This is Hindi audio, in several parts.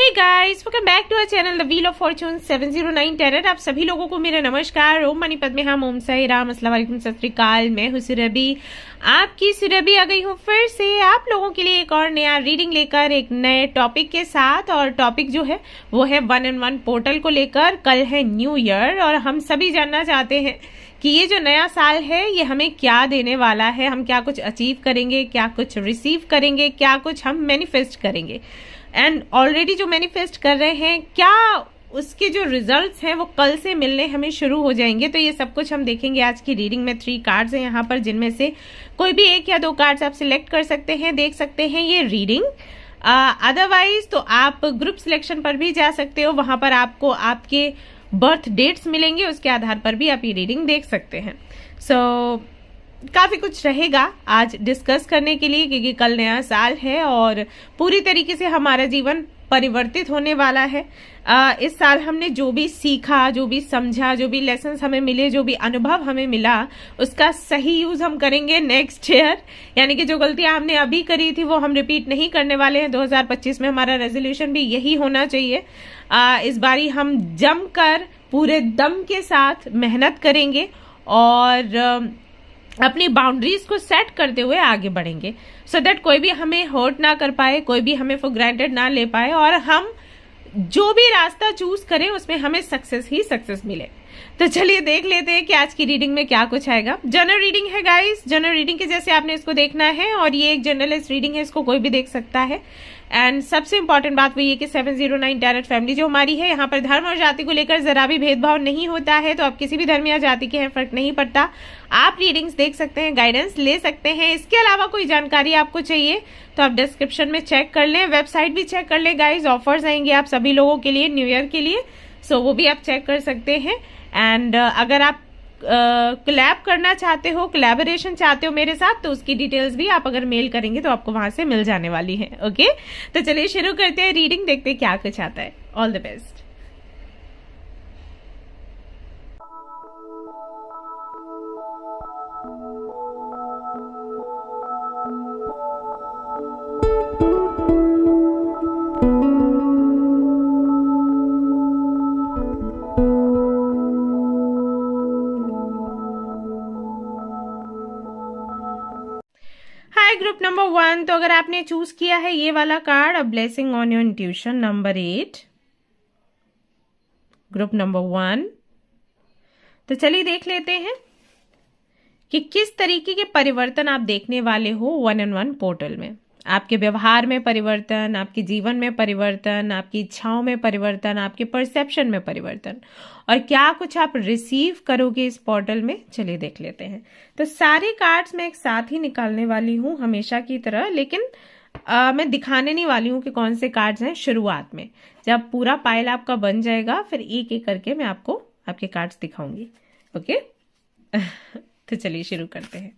Hey guys, welcome back to our channel the wheel of fortune 709 tarot. आप सभी लोगों को मेरा नमस्कार। ओम मनी पद्मे हम, ओम साई राम, अस्सलाम वालेकुम, सत श्री अकाल। मैं हूं सुरभि, आपकी सुरभि आ गई हूं फिर से आप लोगों के लिए एक और नया रीडिंग लेकर, एक नए टॉपिक के साथ। और टॉपिक जो है वो है 1-in-1 पोर्टल को लेकर। कल है न्यू ईयर और हम सभी जानना चाहते हैं कि ये जो नया साल है ये हमें क्या देने वाला है, हम क्या कुछ अचीव करेंगे, क्या कुछ रिसीव करेंगे, क्या कुछ हम मैनिफेस्ट करेंगे। एंड ऑलरेडी जो मैनिफेस्ट कर रहे हैं, क्या उसके जो रिजल्ट्स हैं वो कल से मिलने हमें शुरू हो जाएंगे। तो ये सब कुछ हम देखेंगे आज की रीडिंग में। 3 कार्ड्स हैं यहाँ पर, जिनमें से कोई भी 1 या 2 कार्ड्स आप सिलेक्ट कर सकते हैं, देख सकते हैं ये रीडिंग। अदरवाइज तो आप ग्रुप सिलेक्शन पर भी जा सकते हो, वहां पर आपको आपके बर्थ डेट्स मिलेंगे, उसके आधार पर भी आप ये रीडिंग देख सकते हैं। काफी कुछ रहेगा आज डिस्कस करने के लिए, क्योंकि कल नया साल है और पूरी तरीके से हमारा जीवन परिवर्तित होने वाला है। इस साल हमने जो भी सीखा, जो भी समझा, जो भी लेसन्स हमें मिले, जो भी अनुभव हमें मिला, उसका सही यूज हम करेंगे नेक्स्ट ईयर। यानी कि जो गलतियां हमने अभी करी थी वो हम रिपीट नहीं करने वाले हैं। 2025 में हमारा रेजोल्यूशन भी यही होना चाहिए। इस बारी हम जमकर पूरे दम के साथ मेहनत करेंगे और अपनी बाउंड्रीज को सेट करते हुए आगे बढ़ेंगे, सो दैट कोई भी हमें हर्ट ना कर पाए, कोई भी हमें फॉर ग्रांटेड ना ले पाए, और हम जो भी रास्ता चूज करें उसमें हमें सक्सेस ही सक्सेस मिले। तो चलिए देख लेते हैं कि आज की रीडिंग में क्या कुछ आएगा। जनरल रीडिंग है गाइस, जनरल रीडिंग के जैसे आपने इसको देखना है, और ये एक जनरलिस्ट रीडिंग है, इसको कोई भी देख सकता है। एंड सबसे इंपॉर्टेंट बात वो ये कि 709 टैरेट फैमिली जो हमारी है, यहाँ पर धर्म और जाति को लेकर जरा भी भेदभाव नहीं होता है। तो आप किसी भी धर्म या जाति के हैं, फर्क नहीं पड़ता, आप रीडिंग्स देख सकते हैं, गाइडेंस ले सकते हैं। इसके अलावा कोई जानकारी आपको चाहिए तो आप डिस्क्रिप्शन में चेक कर लें, वेबसाइट भी चेक कर लें गाइज। ऑफर्स आएंगे आप सभी लोगों के लिए न्यू ईयर के लिए, सो वो भी आप चेक कर सकते हैं। एंड अगर आप कोलैब करना चाहते हो, कोलैबोरेशन चाहते हो मेरे साथ, तो उसकी डिटेल्स भी आप अगर मेल करेंगे तो आपको वहां से मिल जाने वाली है। ओके, तो चलिए शुरू करते हैं रीडिंग, देखते हैं क्या कुछ आता है। All the best. Group number 1, तो अगर आपने चूज किया है ये वाला card, a blessing on your intuition, number 8, group number 1, तो चलिए देख लेते हैं कि किस तरीके के परिवर्तन आप देखने वाले हो 1-in-1 पोर्टल में। आपके व्यवहार में परिवर्तन, आपके जीवन में परिवर्तन, आपकी इच्छाओं में परिवर्तन, आपके परसेप्शन में परिवर्तन, और क्या कुछ आप रिसीव करोगे इस पोर्टल में। चलिए देख लेते हैं। तो सारे कार्ड्स मैं एक साथ ही निकालने वाली हूं हमेशा की तरह, लेकिन मैं दिखाने नहीं वाली हूं कि कौन से कार्ड्स हैं शुरुआत में। जब पूरा पाइल आपका बन जाएगा फिर एक एक करके मैं आपको आपके कार्ड्स दिखाऊंगी। ओके तो चलिए शुरू करते हैं।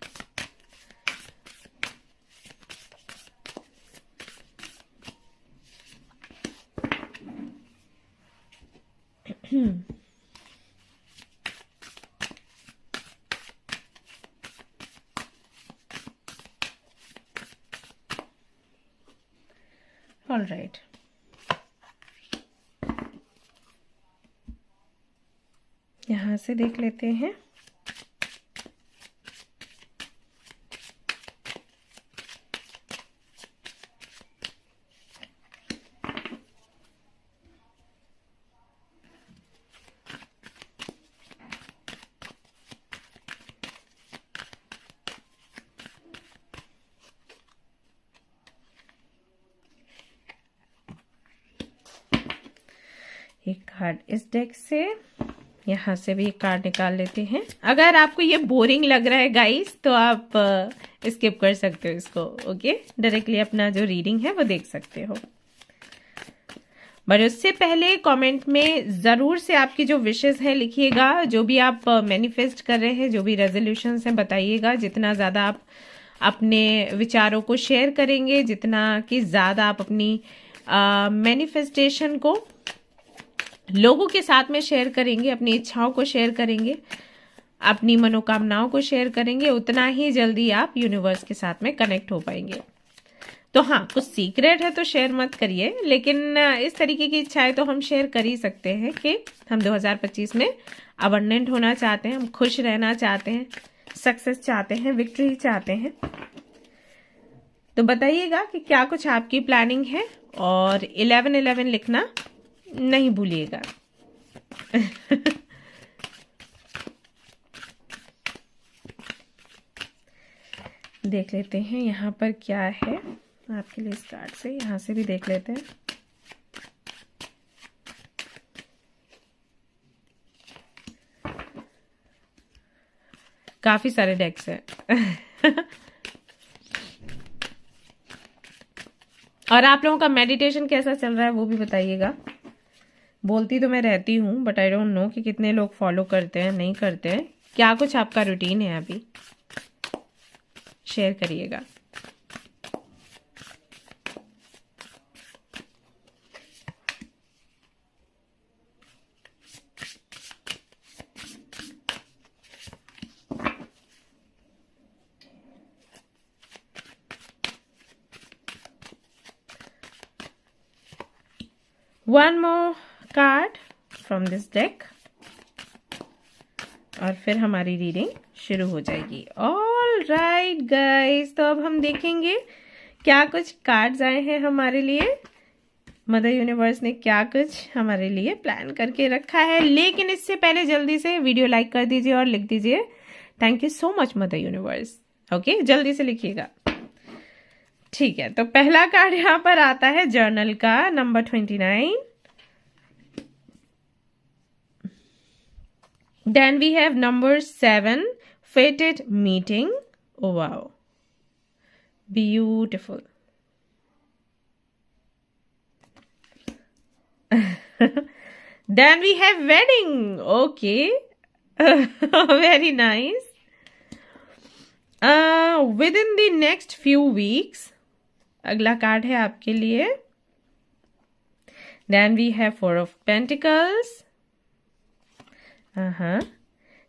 ऑल राइट, यहां से देख लेते हैं। एक कार्ड इस डेक से, यहाँ से भी एक कार्ड निकाल लेते हैं। अगर आपको ये बोरिंग लग रहा है गाइस तो आप स्किप कर सकते हो इसको। ओके, डायरेक्टली अपना जो रीडिंग है वो देख सकते हो। बट उससे पहले कमेंट में जरूर से आपकी जो विशेस है लिखिएगा, जो भी आप मैनिफेस्ट कर रहे हैं, जो भी रेजोल्यूशंस हैं बताइएगा। जितना ज्यादा आप अपने विचारों को शेयर करेंगे, जितना कि ज्यादा आप अपनी मैनिफेस्टेशन को लोगों के साथ में शेयर करेंगे, अपनी इच्छाओं को शेयर करेंगे, अपनी मनोकामनाओं को शेयर करेंगे, उतना ही जल्दी आप यूनिवर्स के साथ में कनेक्ट हो पाएंगे। तो हाँ, कुछ सीक्रेट है तो शेयर मत करिए, लेकिन इस तरीके की इच्छाएं तो हम शेयर कर ही सकते हैं कि हम 2025 में अबंडेंट होना चाहते हैं, हम खुश रहना चाहते हैं, सक्सेस चाहते हैं, विक्ट्री चाहते हैं। तो बताइएगा कि क्या कुछ आपकी प्लानिंग है, और 1111 लिखना नहीं भूलिएगा। देख लेते हैं यहाँ पर क्या है आपके लिए इस कार्ड से, यहाँ से भी देख लेते हैं। काफी सारे डेक्स हैं। और आप लोगों का मेडिटेशन कैसा चल रहा है वो भी बताइएगा। बोलती तो मैं रहती हूँ, बट आई डोंट नो कि कितने लोग फॉलो करते हैं, नहीं करते हैं। क्या कुछ आपका रूटीन है अभी, शेयर करिएगा। One more card from this deck और फिर हमारी रीडिंग शुरू हो जाएगी। ऑल राइट गाइज, तो अब हम देखेंगे क्या कुछ कार्ड्स आए हैं हमारे लिए। मदर यूनिवर्स ने क्या कुछ हमारे लिए प्लान करके रखा है। लेकिन इससे पहले जल्दी से वीडियो लाइक कर दीजिए और लिख दीजिए thank you so much mother universe. Okay, जल्दी से लिखिएगा। ठीक है, तो पहला कार्ड यहाँ पर आता है जर्नल का number 29। Then we have number 7, fated meeting. Oh wow, beautiful. Then we have wedding. Okay, very nice. Within the next few weeks, अगला कार्ड है आपके लिए। Then we have 4 of Pentacles.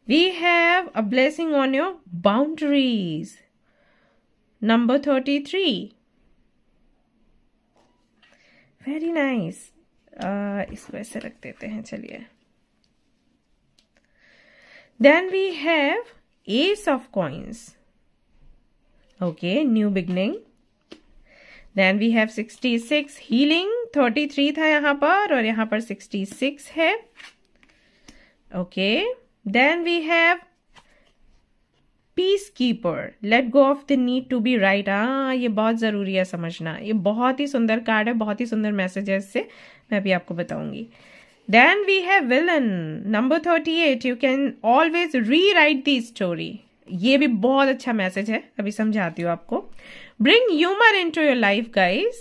We have a blessing on your boundaries. Number 33. Very nice. इसको ऐसे रख देते हैं, चलिए। Then we have Ace of Coins. Okay, new beginning. Then we have 66 healing. 33 था यहाँ पर और यहाँ पर 66 है। Okay, then we have Peacekeeper. Let go of the need to be right. ये बहुत जरूरी है समझना। ये बहुत ही सुंदर कार्ड है, बहुत ही सुंदर मैसेज है इससे, मैं अभी आपको बताऊंगी। Then we have Villain. Number 38. You can always rewrite the story. ये भी बहुत अच्छा मैसेज है, अभी समझाती हूँ आपको। Bring humor into your life, guys.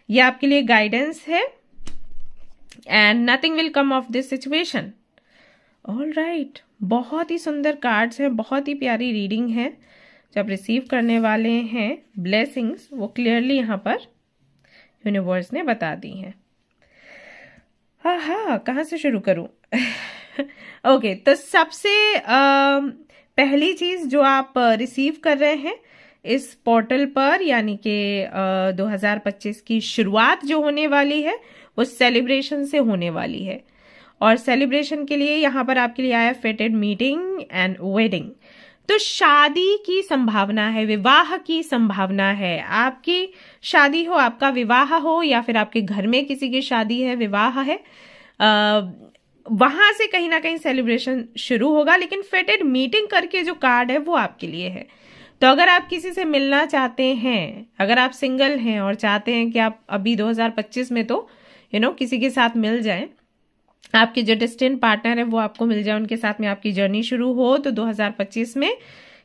ये आपके लिए गाइडेंस है। And nothing will come of this situation. All right, बहुत ही सुंदर कार्ड्स हैं, बहुत ही प्यारी रीडिंग है जो आप रिसीव करने वाले हैं। ब्लेसिंग्स वो क्लियरली यहाँ पर यूनिवर्स ने बता दी हैं। हाँ, कहाँ से शुरू करूँ? ओके, तो सबसे पहली चीज जो आप रिसीव कर रहे हैं इस पोर्टल पर, यानी कि 2025 की शुरुआत जो होने वाली है वो सेलिब्रेशन से होने वाली है। और सेलिब्रेशन के लिए यहाँ पर आपके लिए आया फेटेड मीटिंग एंड वेडिंग। तो शादी की संभावना है, विवाह की संभावना है। आपकी शादी हो, आपका विवाह हो, या फिर आपके घर में किसी की शादी है, विवाह है, वहां से कहीं ना कहीं सेलिब्रेशन शुरू होगा। लेकिन फेटेड मीटिंग करके जो कार्ड है वो आपके लिए है। तो अगर आप किसी से मिलना चाहते हैं, अगर आप सिंगल हैं और चाहते हैं कि आप अभी 2025 में तो किसी के साथ मिल जाएं, आपके जो डेस्टिन पार्टनर है वो आपको मिल जाए, उनके साथ में आपकी जर्नी शुरू हो, तो 2025 में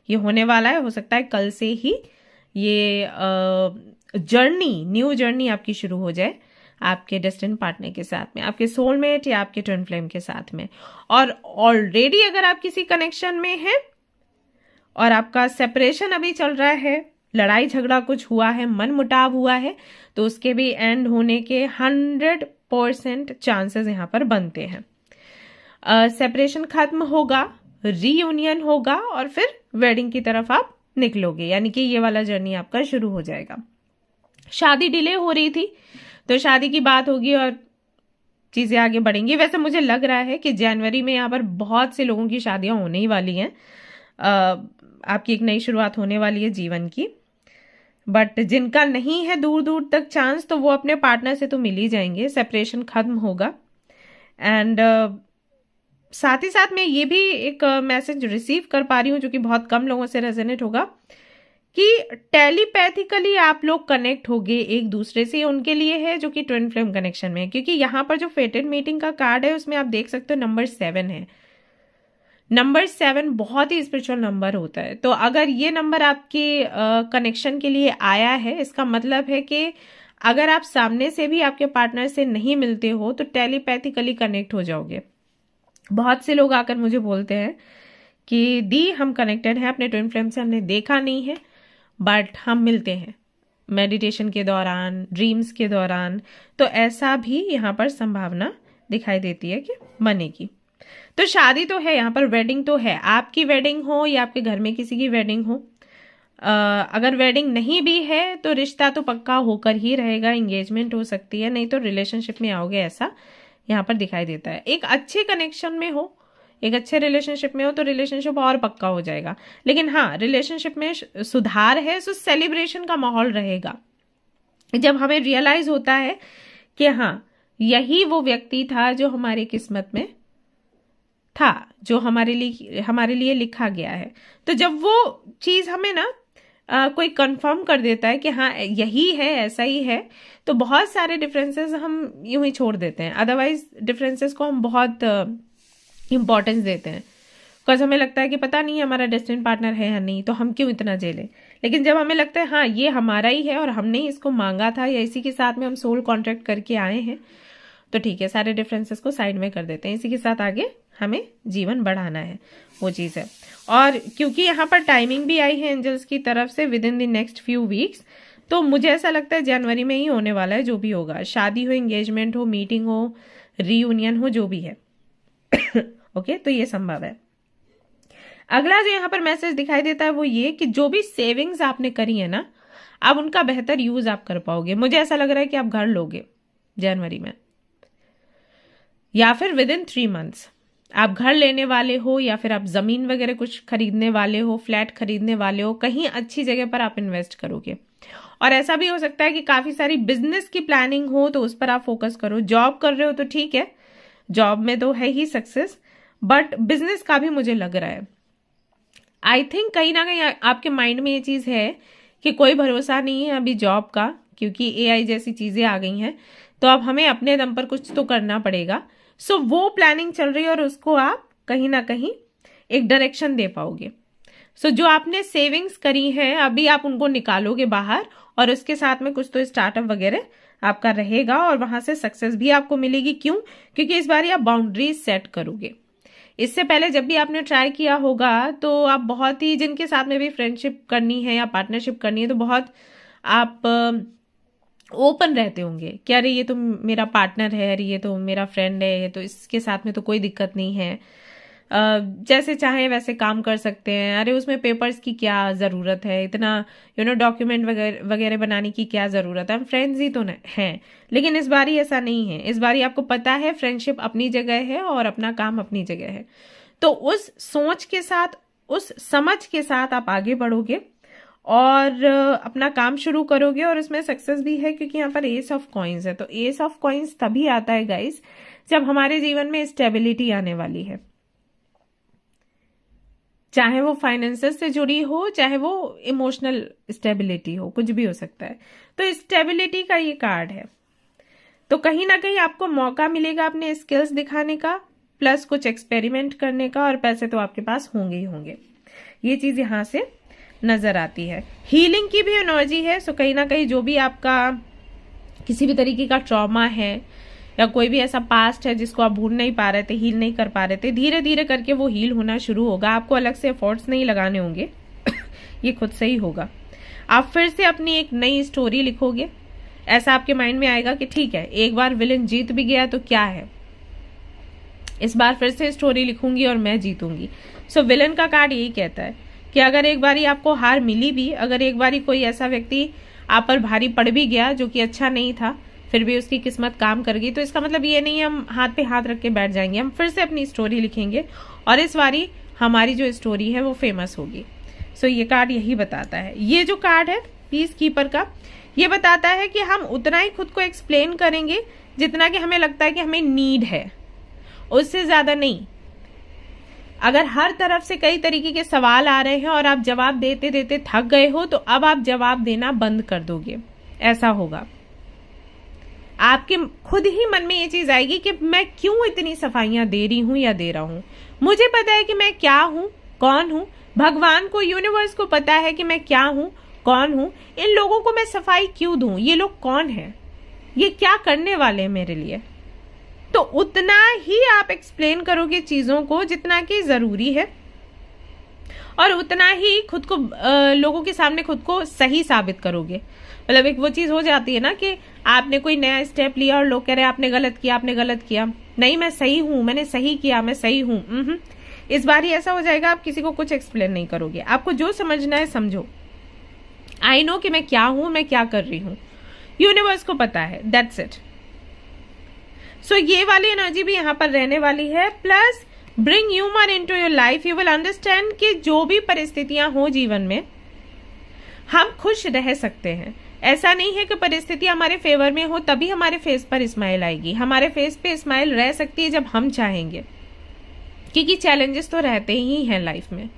ये होने वाला है। हो सकता है कल से ही ये न्यू जर्नी आपकी शुरू हो जाए आपके डेस्टिन पार्टनर के साथ में, आपके सोलमेट या आपके ट्विन फ्लेम के साथ में। और ऑलरेडी अगर आप किसी कनेक्शन में हैं और आपका सेपरेशन अभी चल रहा है, लड़ाई झगड़ा कुछ हुआ है, मन मुटाव हुआ है, तो उसके भी एंड होने के 100% चांसेस यहाँ पर बनते हैं। सेपरेशन खत्म होगा, रीयूनियन होगा और फिर वेडिंग की तरफ आप निकलोगे, यानी कि ये वाला जर्नी आपका शुरू हो जाएगा। शादी डिले हो रही थी, तो शादी की बात होगी और चीजें आगे बढ़ेंगी। वैसे मुझे लग रहा है कि जनवरी में यहाँ पर बहुत से लोगों की शादियां होने ही वाली हैं। आपकी एक नई शुरुआत होने वाली है जीवन की। बट जिनका नहीं है दूर दूर तक चांस, तो वो अपने पार्टनर से तो मिल ही जाएंगे, सेपरेशन खत्म होगा। एंड साथ ही साथ मैं ये भी एक मैसेज रिसीव कर पा रही हूँ जो कि बहुत कम लोगों से रेजोनेट होगा, कि टेलीपैथिकली आप लोग कनेक्ट होगे एक दूसरे से। उनके लिए है जो कि ट्विन फ्लेम कनेक्शन में है, क्योंकि यहाँ पर जो फेटेड मीटिंग का कार्ड है उसमें आप देख सकते हो नंबर 7 है। नंबर 7 बहुत ही स्पिरिचुअल नंबर होता है। तो अगर ये नंबर आपके कनेक्शन के लिए आया है, इसका मतलब है कि अगर आप सामने से भी आपके पार्टनर से नहीं मिलते हो तो टेलीपैथिकली कनेक्ट हो जाओगे। बहुत से लोग आकर मुझे बोलते हैं कि दी हम कनेक्टेड हैं अपने ट्विन फ्लेम से, हमने देखा नहीं है बट हम मिलते हैं मेडिटेशन के दौरान, ड्रीम्स के दौरान। तो ऐसा भी यहाँ पर संभावना दिखाई देती है कि बनेगी। तो शादी तो है, यहाँ पर वेडिंग तो है। आपकी वेडिंग हो या आपके घर में किसी की वेडिंग हो, अगर वेडिंग नहीं भी है तो रिश्ता तो पक्का होकर ही रहेगा। एंगेजमेंट हो सकती है, नहीं तो रिलेशनशिप में आओगे, ऐसा यहाँ पर दिखाई देता है। एक अच्छे कनेक्शन में हो, एक अच्छे रिलेशनशिप में हो तो रिलेशनशिप और पक्का हो जाएगा। लेकिन हाँ, रिलेशनशिप में सुधार है तो सेलिब्रेशन का माहौल रहेगा। जब हमें रियलाइज होता है कि हाँ यही वो व्यक्ति था जो हमारी किस्मत में था, जो हमारे लिए लिखा गया है। तो जब वो चीज हमें ना कोई कंफर्म कर देता है कि हाँ यही है, ऐसा ही है, तो बहुत सारे डिफरेंसेस हम यूं ही छोड़ देते हैं। अदरवाइज डिफरेंसेस को हम बहुत इंपॉर्टेंस देते हैं, बिकॉज हमें लगता है कि पता नहीं हमारा डेस्टिनी पार्टनर है या नहीं, तो हम क्यों इतना झेलें। लेकिन जब हमें लगता है हाँ ये हमारा ही है और हमने ही इसको मांगा था या इसी के साथ में हम सोल कॉन्ट्रैक्ट करके आए हैं, तो ठीक है, सारे डिफरेंसेस को साइड में कर देते हैं। इसी के साथ आगे हमें जीवन बढ़ाना है, वो चीज़ है। और क्योंकि यहाँ पर टाइमिंग भी आई है एंजल्स की तरफ से with in the next few weeks, तो मुझे ऐसा लगता है जनवरी में ही होने वाला है जो भी होगा। शादी हो, एंगेजमेंट हो, मीटिंग हो, रीयूनियन हो, जो भी है। ओके, तो ये संभव है। अगला जो यहाँ पर मैसेज दिखाई देता है वो ये कि जो भी सेविंग्स आपने करी है ना, अब उनका बेहतर यूज आप कर पाओगे। मुझे ऐसा लग रहा है कि आप घर लोगे जनवरी में, या फिर विद इन 3 मंथ्स आप घर लेने वाले हो, या फिर आप जमीन वगैरह कुछ खरीदने वाले हो, फ्लैट खरीदने वाले हो, कहीं अच्छी जगह पर आप इन्वेस्ट करोगे। और ऐसा भी हो सकता है कि काफी सारी बिजनेस की प्लानिंग हो तो उस पर आप फोकस करो। जॉब कर रहे हो तो ठीक है, जॉब में तो है ही सक्सेस, बट बिजनेस का भी मुझे लग रहा है, आई थिंक कहीं ना कहीं आपके माइंड में ये चीज है कि कोई भरोसा नहीं है अभी जॉब का, क्योंकि AI जैसी चीजें आ गई हैं, तो अब हमें अपने दम पर कुछ तो करना पड़ेगा। सो वो प्लानिंग चल रही है और उसको आप कहीं ना कहीं एक डायरेक्शन दे पाओगे। सो जो आपने सेविंग्स करी है अभी आप उनको निकालोगे बाहर, और उसके साथ में कुछ तो स्टार्टअप वगैरह आपका रहेगा और वहां से सक्सेस भी आपको मिलेगी। क्यों? क्योंकि इस बार आप बाउंड्रीज सेट करोगे। इससे पहले जब भी आपने ट्राई किया होगा तो आप बहुत ही, जिनके साथ में भी फ्रेंडशिप करनी है या पार्टनरशिप करनी है, तो बहुत आप ओपन रहते होंगे कि अरे ये तो मेरा पार्टनर है, अरे ये तो मेरा फ्रेंड है, तो इसके साथ में तो कोई दिक्कत नहीं है, जैसे चाहे वैसे काम कर सकते हैं, अरे उसमें पेपर्स की क्या ज़रूरत है, इतना डॉक्यूमेंट वगैरह बनाने की क्या ज़रूरत है, हम फ्रेंड्स ही तो हैं। लेकिन इस बारी ऐसा नहीं है। इस बारी आपको पता है फ्रेंडशिप अपनी जगह है और अपना काम अपनी जगह है। तो उस सोच के साथ, उस समझ के साथ आप आगे बढ़ोगे और अपना काम शुरू करोगे, और उसमें सक्सेस भी है क्योंकि यहाँ पर एस ऑफ कॉइन्स है। तो एस ऑफ कॉइन्स तभी आता है गाइस जब हमारे जीवन में स्टेबिलिटी आने वाली है, चाहे वो फाइनेंसेस से जुड़ी हो, चाहे वो इमोशनल स्टेबिलिटी हो, कुछ भी हो सकता है। तो स्टेबिलिटी का ये कार्ड है। तो कहीं ना कहीं आपको मौका मिलेगा अपने स्किल्स दिखाने का, प्लस कुछ एक्सपेरिमेंट करने का, और पैसे तो आपके पास होंगे ही होंगे। ये चीज यहां से नजर आती है। हीलिंग की भी एनर्जी है। सो कहीं ना कहीं जो भी आपका किसी भी तरीके का ट्रॉमा है या कोई भी ऐसा पास्ट है जिसको आप भूल नहीं पा रहे थे, हील नहीं कर पा रहे थे, धीरे धीरे करके वो हील होना शुरू होगा। आपको अलग से एफर्ट्स नहीं लगाने होंगे ये खुद से ही होगा। आप फिर से अपनी एक नई स्टोरी लिखोगे। ऐसा आपके माइंड में आएगा कि ठीक है, एक बार विलन जीत भी गया तो क्या है, इस बार फिर से स्टोरी लिखूंगी और मैं जीतूंगी। सो विलन का कार्ड यही कहता है कि अगर एक बारी आपको हार मिली भी, अगर एक बारी कोई ऐसा व्यक्ति आप पर भारी पड़ भी गया, जो कि अच्छा नहीं था, फिर भी उसकी किस्मत काम कर गई, तो इसका मतलब ये नहीं है हम हाथ पे हाथ रख के बैठ जाएंगे। हम फिर से अपनी स्टोरी लिखेंगे और इस बारी हमारी जो स्टोरी है वो फेमस होगी। सो ये कार्ड यही बताता है। ये जो कार्ड है पीस कीपर का, ये बताता है कि हम उतना ही खुद को एक्सप्लेन करेंगे जितना कि हमें लगता है कि हमें नीड है, उससे ज्यादा नहीं। अगर हर तरफ से कई तरीके के सवाल आ रहे हैं और आप जवाब देते देते थक गए हो, तो अब आप जवाब देना बंद कर दोगे। ऐसा होगा, आपके खुद ही मन में ये चीज आएगी कि मैं क्यों इतनी सफाइयां दे रही हूं या दे रहा हूं। मुझे पता है कि मैं क्या हूं, कौन हूं। भगवान को, यूनिवर्स को पता है कि मैं क्या हूं, कौन हूं। इन लोगों को मैं सफाई क्यों दूं? ये लोग कौन हैं? ये क्या करने वाले हैं मेरे लिए? तो उतना ही आप एक्सप्लेन करोगे चीजों को जितना कि जरूरी है, और उतना ही खुद को लोगों के सामने खुद को सही साबित करोगे। मतलब एक वो चीज हो जाती है ना कि आपने कोई नया स्टेप लिया और लोग कह रहे हैं आपने गलत किया, आपने गलत किया। नहीं, मैं सही हूं, मैंने सही किया, मैं सही हूं। इस बार ही ऐसा हो जाएगा, आप किसी को कुछ एक्सप्लेन नहीं करोगे। आपको जो समझना है समझो। आई नो कि मैं क्या हूं, मैं क्या कर रही हूं, यूनिवर्स को पता है, दैट्स इट। सो ये वाली एनर्जी भी यहाँ पर रहने वाली है। Plus bring humour into your life. You will understand कि जो भी परिस्थितियां हो जीवन में, हम खुश रह सकते हैं। ऐसा नहीं है कि परिस्थिति हमारे फेवर में हो तभी हमारे फेस पर स्माइल आएगी। हमारे फेस पे स्माइल रह सकती है जब हम चाहेंगे, क्योंकि चैलेंजेस तो रहते ही हैं लाइफ में।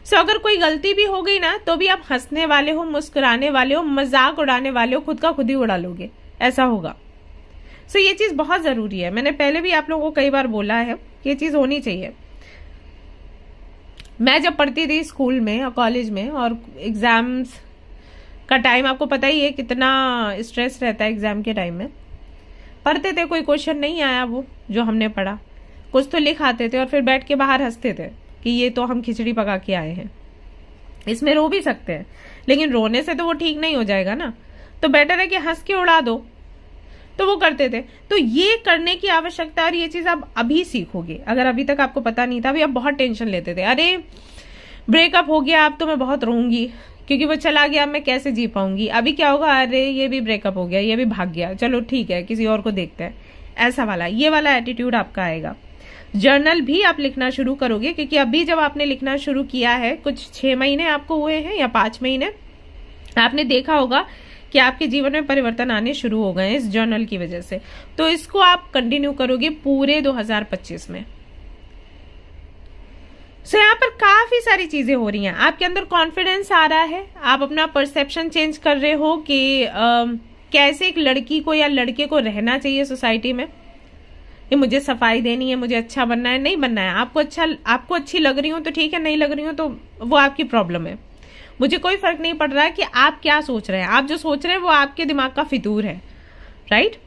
सो अगर कोई गलती भी हो गई ना, तो भी आप हंसने वाले हो, मुस्कुराने वाले हो, मजाक उड़ाने वाले हो, खुद का खुद ही उड़ा लोगे। ऐसा होगा। सो ये चीज बहुत जरूरी है। मैंने पहले भी आप लोगों को कई बार बोला है कि ये चीज होनी चाहिए। मैं जब पढ़ती थी स्कूल में और कॉलेज में, और एग्जाम्स का टाइम आपको पता ही है कितना स्ट्रेस रहता है एग्जाम के टाइम में। पढ़ते थे, कोई क्वेश्चन नहीं आया वो जो हमने पढ़ा, कुछ तो लिख आते थे और फिर बैठ के बाहर हंसते थे कि ये तो हम खिचड़ी पका के आए हैं। इसमें रो भी सकते हैं, लेकिन रोने से तो वो ठीक नहीं हो जाएगा ना, तो बेटर है कि हंस के उड़ा दो। तो वो करते थे। तो ये करने की आवश्यकता, और ये चीज आप अभी सीखोगे। अगर अभी तक आपको पता नहीं था, अभी आप बहुत टेंशन लेते थे, अरे ब्रेकअप हो गया अब तो मैं बहुत रोऊंगी क्योंकि वो चला गया, मैं कैसे जी पाऊंगी। अभी क्या होगा, अरे ये भी ब्रेकअप हो गया, ये भी भाग गया, चलो ठीक है किसी और को देखते हैं। ऐसा वाला, ये वाला एटीट्यूड आपका आएगा। जर्नल भी आप लिखना शुरू करोगे, क्योंकि अभी जब आपने लिखना शुरू किया है, कुछ 6 महीने आपको हुए हैं या 5 महीने, आपने देखा होगा कि आपके जीवन में परिवर्तन आने शुरू हो गए हैं इस जर्नल की वजह से। तो इसको आप कंटिन्यू करोगे पूरे 2025 में। सो यहाँ पर काफी सारी चीजें हो रही हैं। आपके अंदर कॉन्फिडेंस आ रहा है, आप अपना परसेप्शन चेंज कर रहे हो कि कैसे एक लड़की को या लड़के को रहना चाहिए सोसाइटी में। कि मुझे सफाई देनी है, मुझे अच्छा बनना है, नहीं बनना है। आपको अच्छी लग रही हो तो ठीक है, नहीं लग रही हो तो वो आपकी प्रॉब्लम है। मुझे कोई फर्क नहीं पड़ रहा है कि आप क्या सोच रहे हैं। आप जो सोच रहे हैं वो आपके दिमाग का फितूर है, राइट?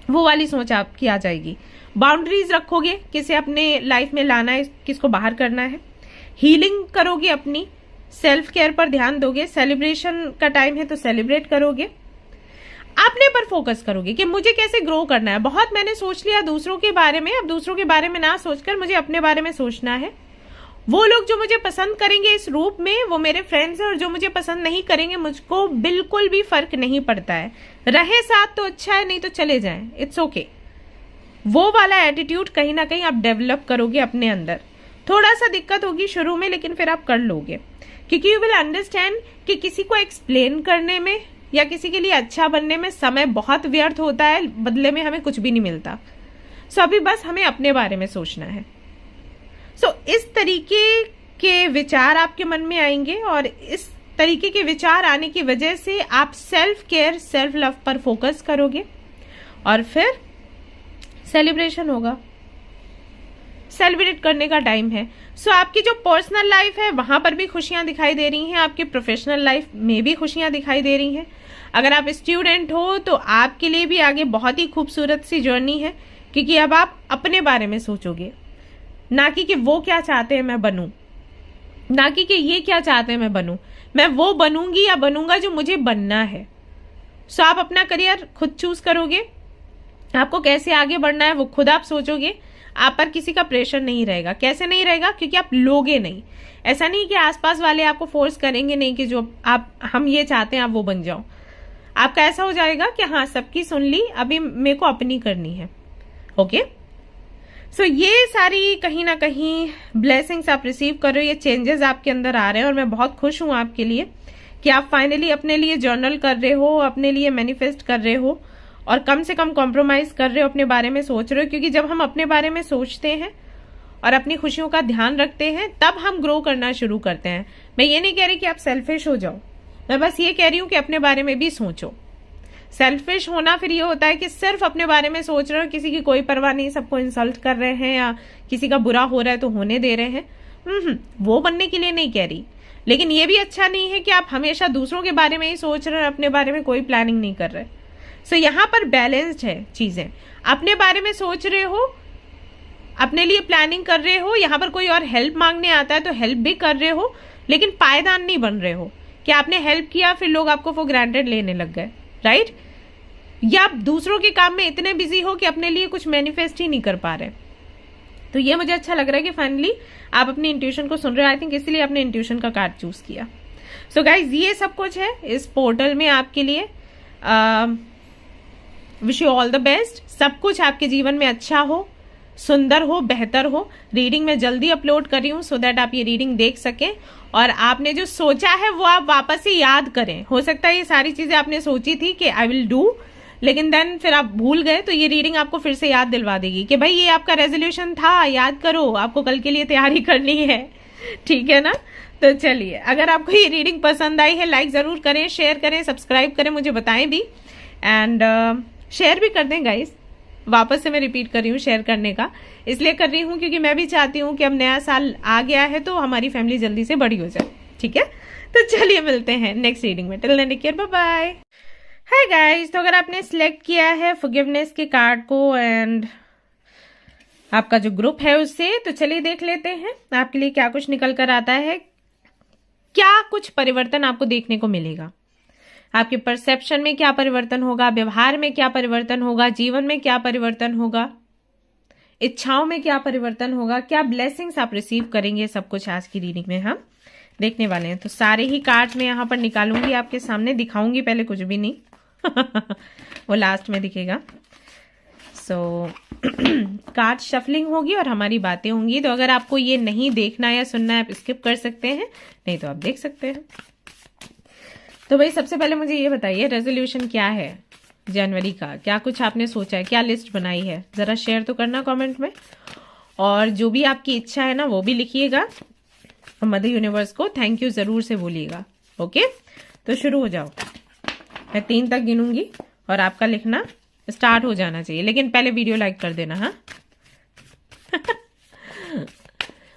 वो वाली सोच आपकी आ जाएगी। बाउंड्रीज रखोगे, किसे अपने लाइफ में लाना है, किसको बाहर करना है। हीलिंग करोगे, अपनी सेल्फ केयर पर ध्यान दोगे। सेलिब्रेशन का टाइम है तो सेलिब्रेट करोगे। अपने पर फोकस करोगे कि मुझे कैसे ग्रो करना है। बहुत मैंने सोच लिया दूसरों के बारे में, अब दूसरों के बारे में ना सोचकर मुझे अपने बारे में सोचना है। वो लोग जो मुझे पसंद करेंगे इस रूप में वो मेरे फ्रेंड्स हैं, और जो मुझे पसंद नहीं करेंगे मुझको बिल्कुल भी फर्क नहीं पड़ता है। रहे साथ तो अच्छा है, नहीं तो चले जाएं, इट्स ओके। वो वाला एटीट्यूड कहीं ना कहीं आप डेवलप करोगे अपने अंदर। थोड़ा सा दिक्कत होगी शुरू में, लेकिन फिर आप कर लोगे, क्योंकि यू विल अंडरस्टैंड कि किसी को एक्सप्लेन करने में या किसी के लिए अच्छा बनने में समय बहुत व्यर्थ होता है, बदले में हमें कुछ भी नहीं मिलता। सो अभी बस हमें अपने बारे में सोचना है। सो इस तरीके के विचार आपके मन में आएंगे, और इस तरीके के विचार आने की वजह से आप सेल्फ केयर, सेल्फ लव पर फोकस करोगे, और फिर सेलिब्रेशन होगा। सेलिब्रेट करने का टाइम है। सो आपकी जो पर्सनल लाइफ है वहां पर भी खुशियां दिखाई दे रही हैं, आपकी प्रोफेशनल लाइफ में भी खुशियां दिखाई दे रही हैं। अगर आप स्टूडेंट हो तो आपके लिए भी आगे बहुत ही खूबसूरत सी जर्नी है, क्योंकि अब आप अपने बारे में सोचोगे, ना कि वो क्या चाहते हैं मैं बनूं, ना कि ये क्या चाहते हैं मैं बनूं। मैं वो बनूंगी या बनूंगा जो मुझे बनना है। सो आप अपना करियर खुद चूज करोगे, आपको कैसे आगे बढ़ना है वो खुद आप सोचोगे। आप पर किसी का प्रेशर नहीं रहेगा। कैसे नहीं रहेगा? क्योंकि आप लोगे नहीं। ऐसा नहीं कि आसपास वाले आपको फोर्स करेंगे नहीं कि जो हम ये चाहते हैं आप वो बन जाओ। आपका ऐसा हो जाएगा कि हाँ सबकी सुन ली, अभी मेरे को अपनी करनी है। ओके, सो ये सारी कहीं ना कहीं ब्लेसिंग्स आप रिसीव कर रहे हो, ये चेंजेस आपके अंदर आ रहे हैं और मैं बहुत खुश हूं आपके लिए कि आप फाइनली अपने लिए जर्नल कर रहे हो, अपने लिए मैनिफेस्ट कर रहे हो और कम से कम कॉम्प्रोमाइज कर रहे हो, अपने बारे में सोच रहे हो। क्योंकि जब हम अपने बारे में सोचते हैं और अपनी खुशियों का ध्यान रखते हैं तब हम ग्रो करना शुरू करते हैं। मैं ये नहीं कह रही कि आप सेल्फिश हो जाओ, मैं बस ये कह रही हूं कि अपने बारे में भी सोचो। सेल्फिश होना फिर ये होता है कि सिर्फ अपने बारे में सोच रहे हो, किसी की कोई परवाह नहीं, सबको इंसल्ट कर रहे हैं या किसी का बुरा हो रहा है तो होने दे रहे हैं। वो बनने के लिए नहीं कह रही, लेकिन ये भी अच्छा नहीं है कि आप हमेशा दूसरों के बारे में ही सोच रहे हैं, अपने बारे में कोई प्लानिंग नहीं कर रहे। सो यहाँ पर बैलेंस्ड है चीजें, अपने बारे में सोच रहे हो, अपने लिए प्लानिंग कर रहे हो, यहाँ पर कोई और हेल्प मांगने आता है तो हेल्प भी कर रहे हो, लेकिन पायदान नहीं बन रहे हो कि आपने हेल्प किया फिर लोग आपको फॉर ग्रांटेड लेने लग गए, राइट? या आप दूसरों के काम में इतने बिजी हो कि अपने लिए कुछ मैनिफेस्ट ही नहीं कर पा रहे। तो ये मुझे अच्छा लग रहा है कि फाइनली आप अपनी इंट्यूशन को सुन रहे हो। आई थिंक इसलिए आपने इंट्यूशन का कार्ड चूज किया। सो गाइज, ये सब कुछ है इस पोर्टल में आपके लिए। Wish you all the best, सब कुछ आपके जीवन में अच्छा हो, सुंदर हो, बेहतर हो। रीडिंग में जल्दी अपलोड कर रही हूँ सो दैट आप ये रीडिंग देख सकें और आपने जो सोचा है वो आप वापस से याद करें। हो सकता है ये सारी चीजें आपने सोची थी कि आई विल डू, लेकिन देन फिर आप भूल गए, तो ये रीडिंग आपको फिर से याद दिलवा देगी कि भाई ये आपका रेजोल्यूशन था, याद करो, आपको कल के लिए तैयारी करनी है। ठीक है ना? तो चलिए, अगर आपको ये रीडिंग पसंद आई है लाइक जरूर करें, शेयर करें, सब्सक्राइब करें, मुझे बताएं भी, एंड शेयर भी कर दें गाइस। वापस से मैं रिपीट कर रही हूँ शेयर करने का, इसलिए कर रही हूँ क्योंकि मैं भी चाहती हूँ कि अब नया साल आ गया है तो हमारी फैमिली जल्दी से बड़ी हो जाए। ठीक है, तो चलिए मिलते हैं नेक्स्ट रीडिंग में। Till then take care, bye bye. Hi guys, तो अगर आपने सिलेक्ट किया है फॉरगिवनेस के कार्ड को एंड आपका जो ग्रुप है उससे, तो चलिए देख लेते हैं आपके लिए क्या कुछ निकल कर आता है। क्या कुछ परिवर्तन आपको देखने को मिलेगा, आपके परसेप्शन में क्या परिवर्तन होगा, व्यवहार में क्या परिवर्तन होगा, जीवन में क्या परिवर्तन होगा, इच्छाओं में क्या परिवर्तन होगा, क्या ब्लेसिंग्स आप रिसीव करेंगे, सब कुछ आज की रीडिंग में हम देखने वाले हैं। तो सारे ही कार्ड मैं यहाँ पर निकालूंगी, आपके सामने दिखाऊंगी, पहले कुछ भी नहीं वो लास्ट में दिखेगा। सो कार्ड शफलिंग होगी और हमारी बातें होंगी। तो अगर आपको ये नहीं देखना या सुनना है आप स्किप कर सकते हैं, नहीं तो आप देख सकते हैं। तो भाई सबसे पहले मुझे ये बताइए, रेजोल्यूशन क्या है जनवरी का? क्या कुछ आपने सोचा है, क्या लिस्ट बनाई है? जरा शेयर तो करना कमेंट में, और जो भी आपकी इच्छा है ना वो भी लिखिएगा और मदर यूनिवर्स को थैंक यू जरूर से बोलिएगा। ओके, तो शुरू हो जाओ। मैं 3 तक गिनूंगी और आपका लिखना स्टार्ट हो जाना चाहिए, लेकिन पहले वीडियो लाइक कर देना। हाँ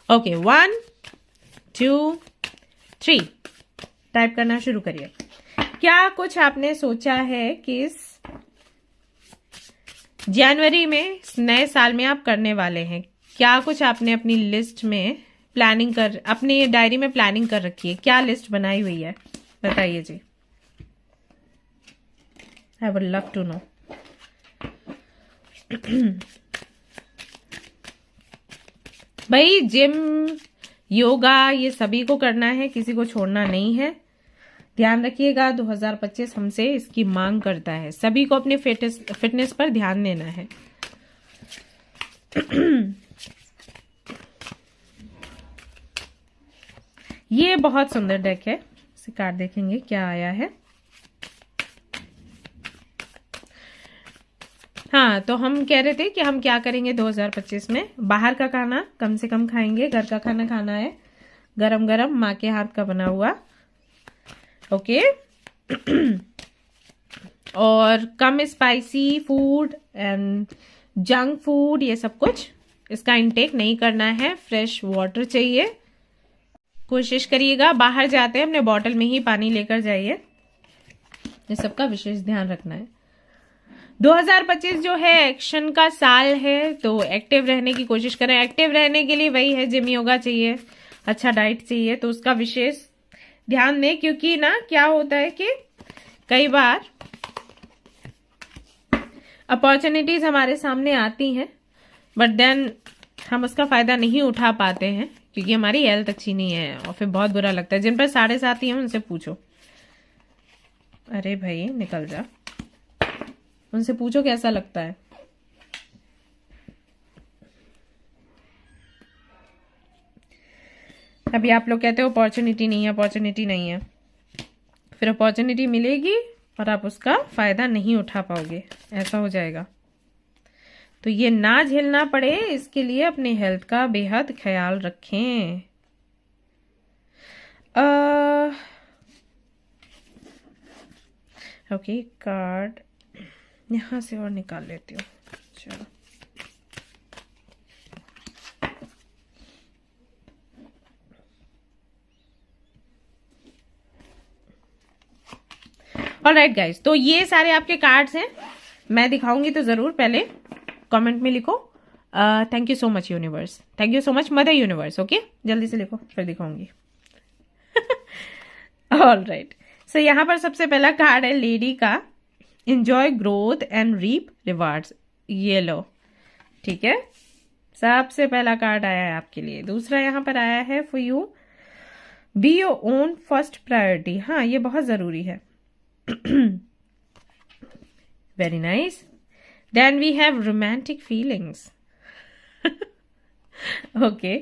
ओके, 1 2 3 टाइप करना शुरू करिए। क्या कुछ आपने सोचा है कि इस जनवरी में, इस नए साल में आप करने वाले हैं? क्या कुछ आपने अपनी लिस्ट में प्लानिंग कर, अपनी डायरी में प्लानिंग कर रखी है? क्या लिस्ट बनाई हुई है बताइए जी। I would love to know. भाई जिम, योगा ये सभी को करना है, किसी को छोड़ना नहीं है। ध्यान रखिएगा 2025 हमसे इसकी मांग करता है, सभी को अपने फिटनेस पर ध्यान देना है। ये बहुत सुंदर डेक है, इसे कार्ड देखेंगे क्या आया है। हाँ, तो हम कह रहे थे कि हम क्या करेंगे 2025 में। बाहर का खाना कम से कम खाएंगे, घर का खाना खाना है, गरम गरम माँ के हाथ का बना हुआ। ओके और कम spicy food and junk food, ये सब कुछ इसका इंटेक नहीं करना है। फ्रेश वाटर चाहिए, कोशिश करिएगा बाहर जाते हैं अपने बॉटल में ही पानी लेकर जाइए, ये सबका विशेष ध्यान रखना है। 2025 जो है एक्शन का साल है, तो एक्टिव रहने की कोशिश करें। एक्टिव रहने के लिए वही है, जिम, योगा चाहिए, अच्छा डाइट चाहिए, तो उसका विशेष ध्यान दें। क्योंकि ना क्या होता है कि कई बार अपॉर्चुनिटीज हमारे सामने आती हैं बट देन हम उसका फायदा नहीं उठा पाते हैं क्योंकि हमारी हेल्थ अच्छी नहीं है, और फिर बहुत बुरा लगता है। जिन पर 7.5 हैं उनसे पूछो, अरे भाई निकल जा, उनसे पूछो कैसा लगता है। अभी आप लोग कहते हो अपॉर्चुनिटी नहीं है, अपॉर्चुनिटी नहीं है, फिर अपॉर्चुनिटी मिलेगी और आप उसका फायदा नहीं उठा पाओगे, ऐसा हो जाएगा। तो ये ना झेलना पड़े इसके लिए अपने हेल्थ का बेहद ख्याल रखें। ओके, कार्ड यहां से और निकाल लेती हूँ। चलो, ऑलराइट गाइस, तो ये सारे आपके कार्ड्स हैं, मैं दिखाऊंगी तो जरूर, पहले कमेंट में लिखो thank you so much universe, thank you so much mother universe. Okay, जल्दी से लिखो फिर दिखाऊंगी। ऑलराइट, सो यहाँ पर सबसे पहला कार्ड है लेडी का, enjoy growth and reap rewards. ये लो, ठीक है, सबसे पहला कार्ड आया है आपके लिए। दूसरा यहाँ पर आया है for you, be your own first priority. हाँ, ये बहुत जरूरी है। Very nice. Then we have romantic feelings. Okay.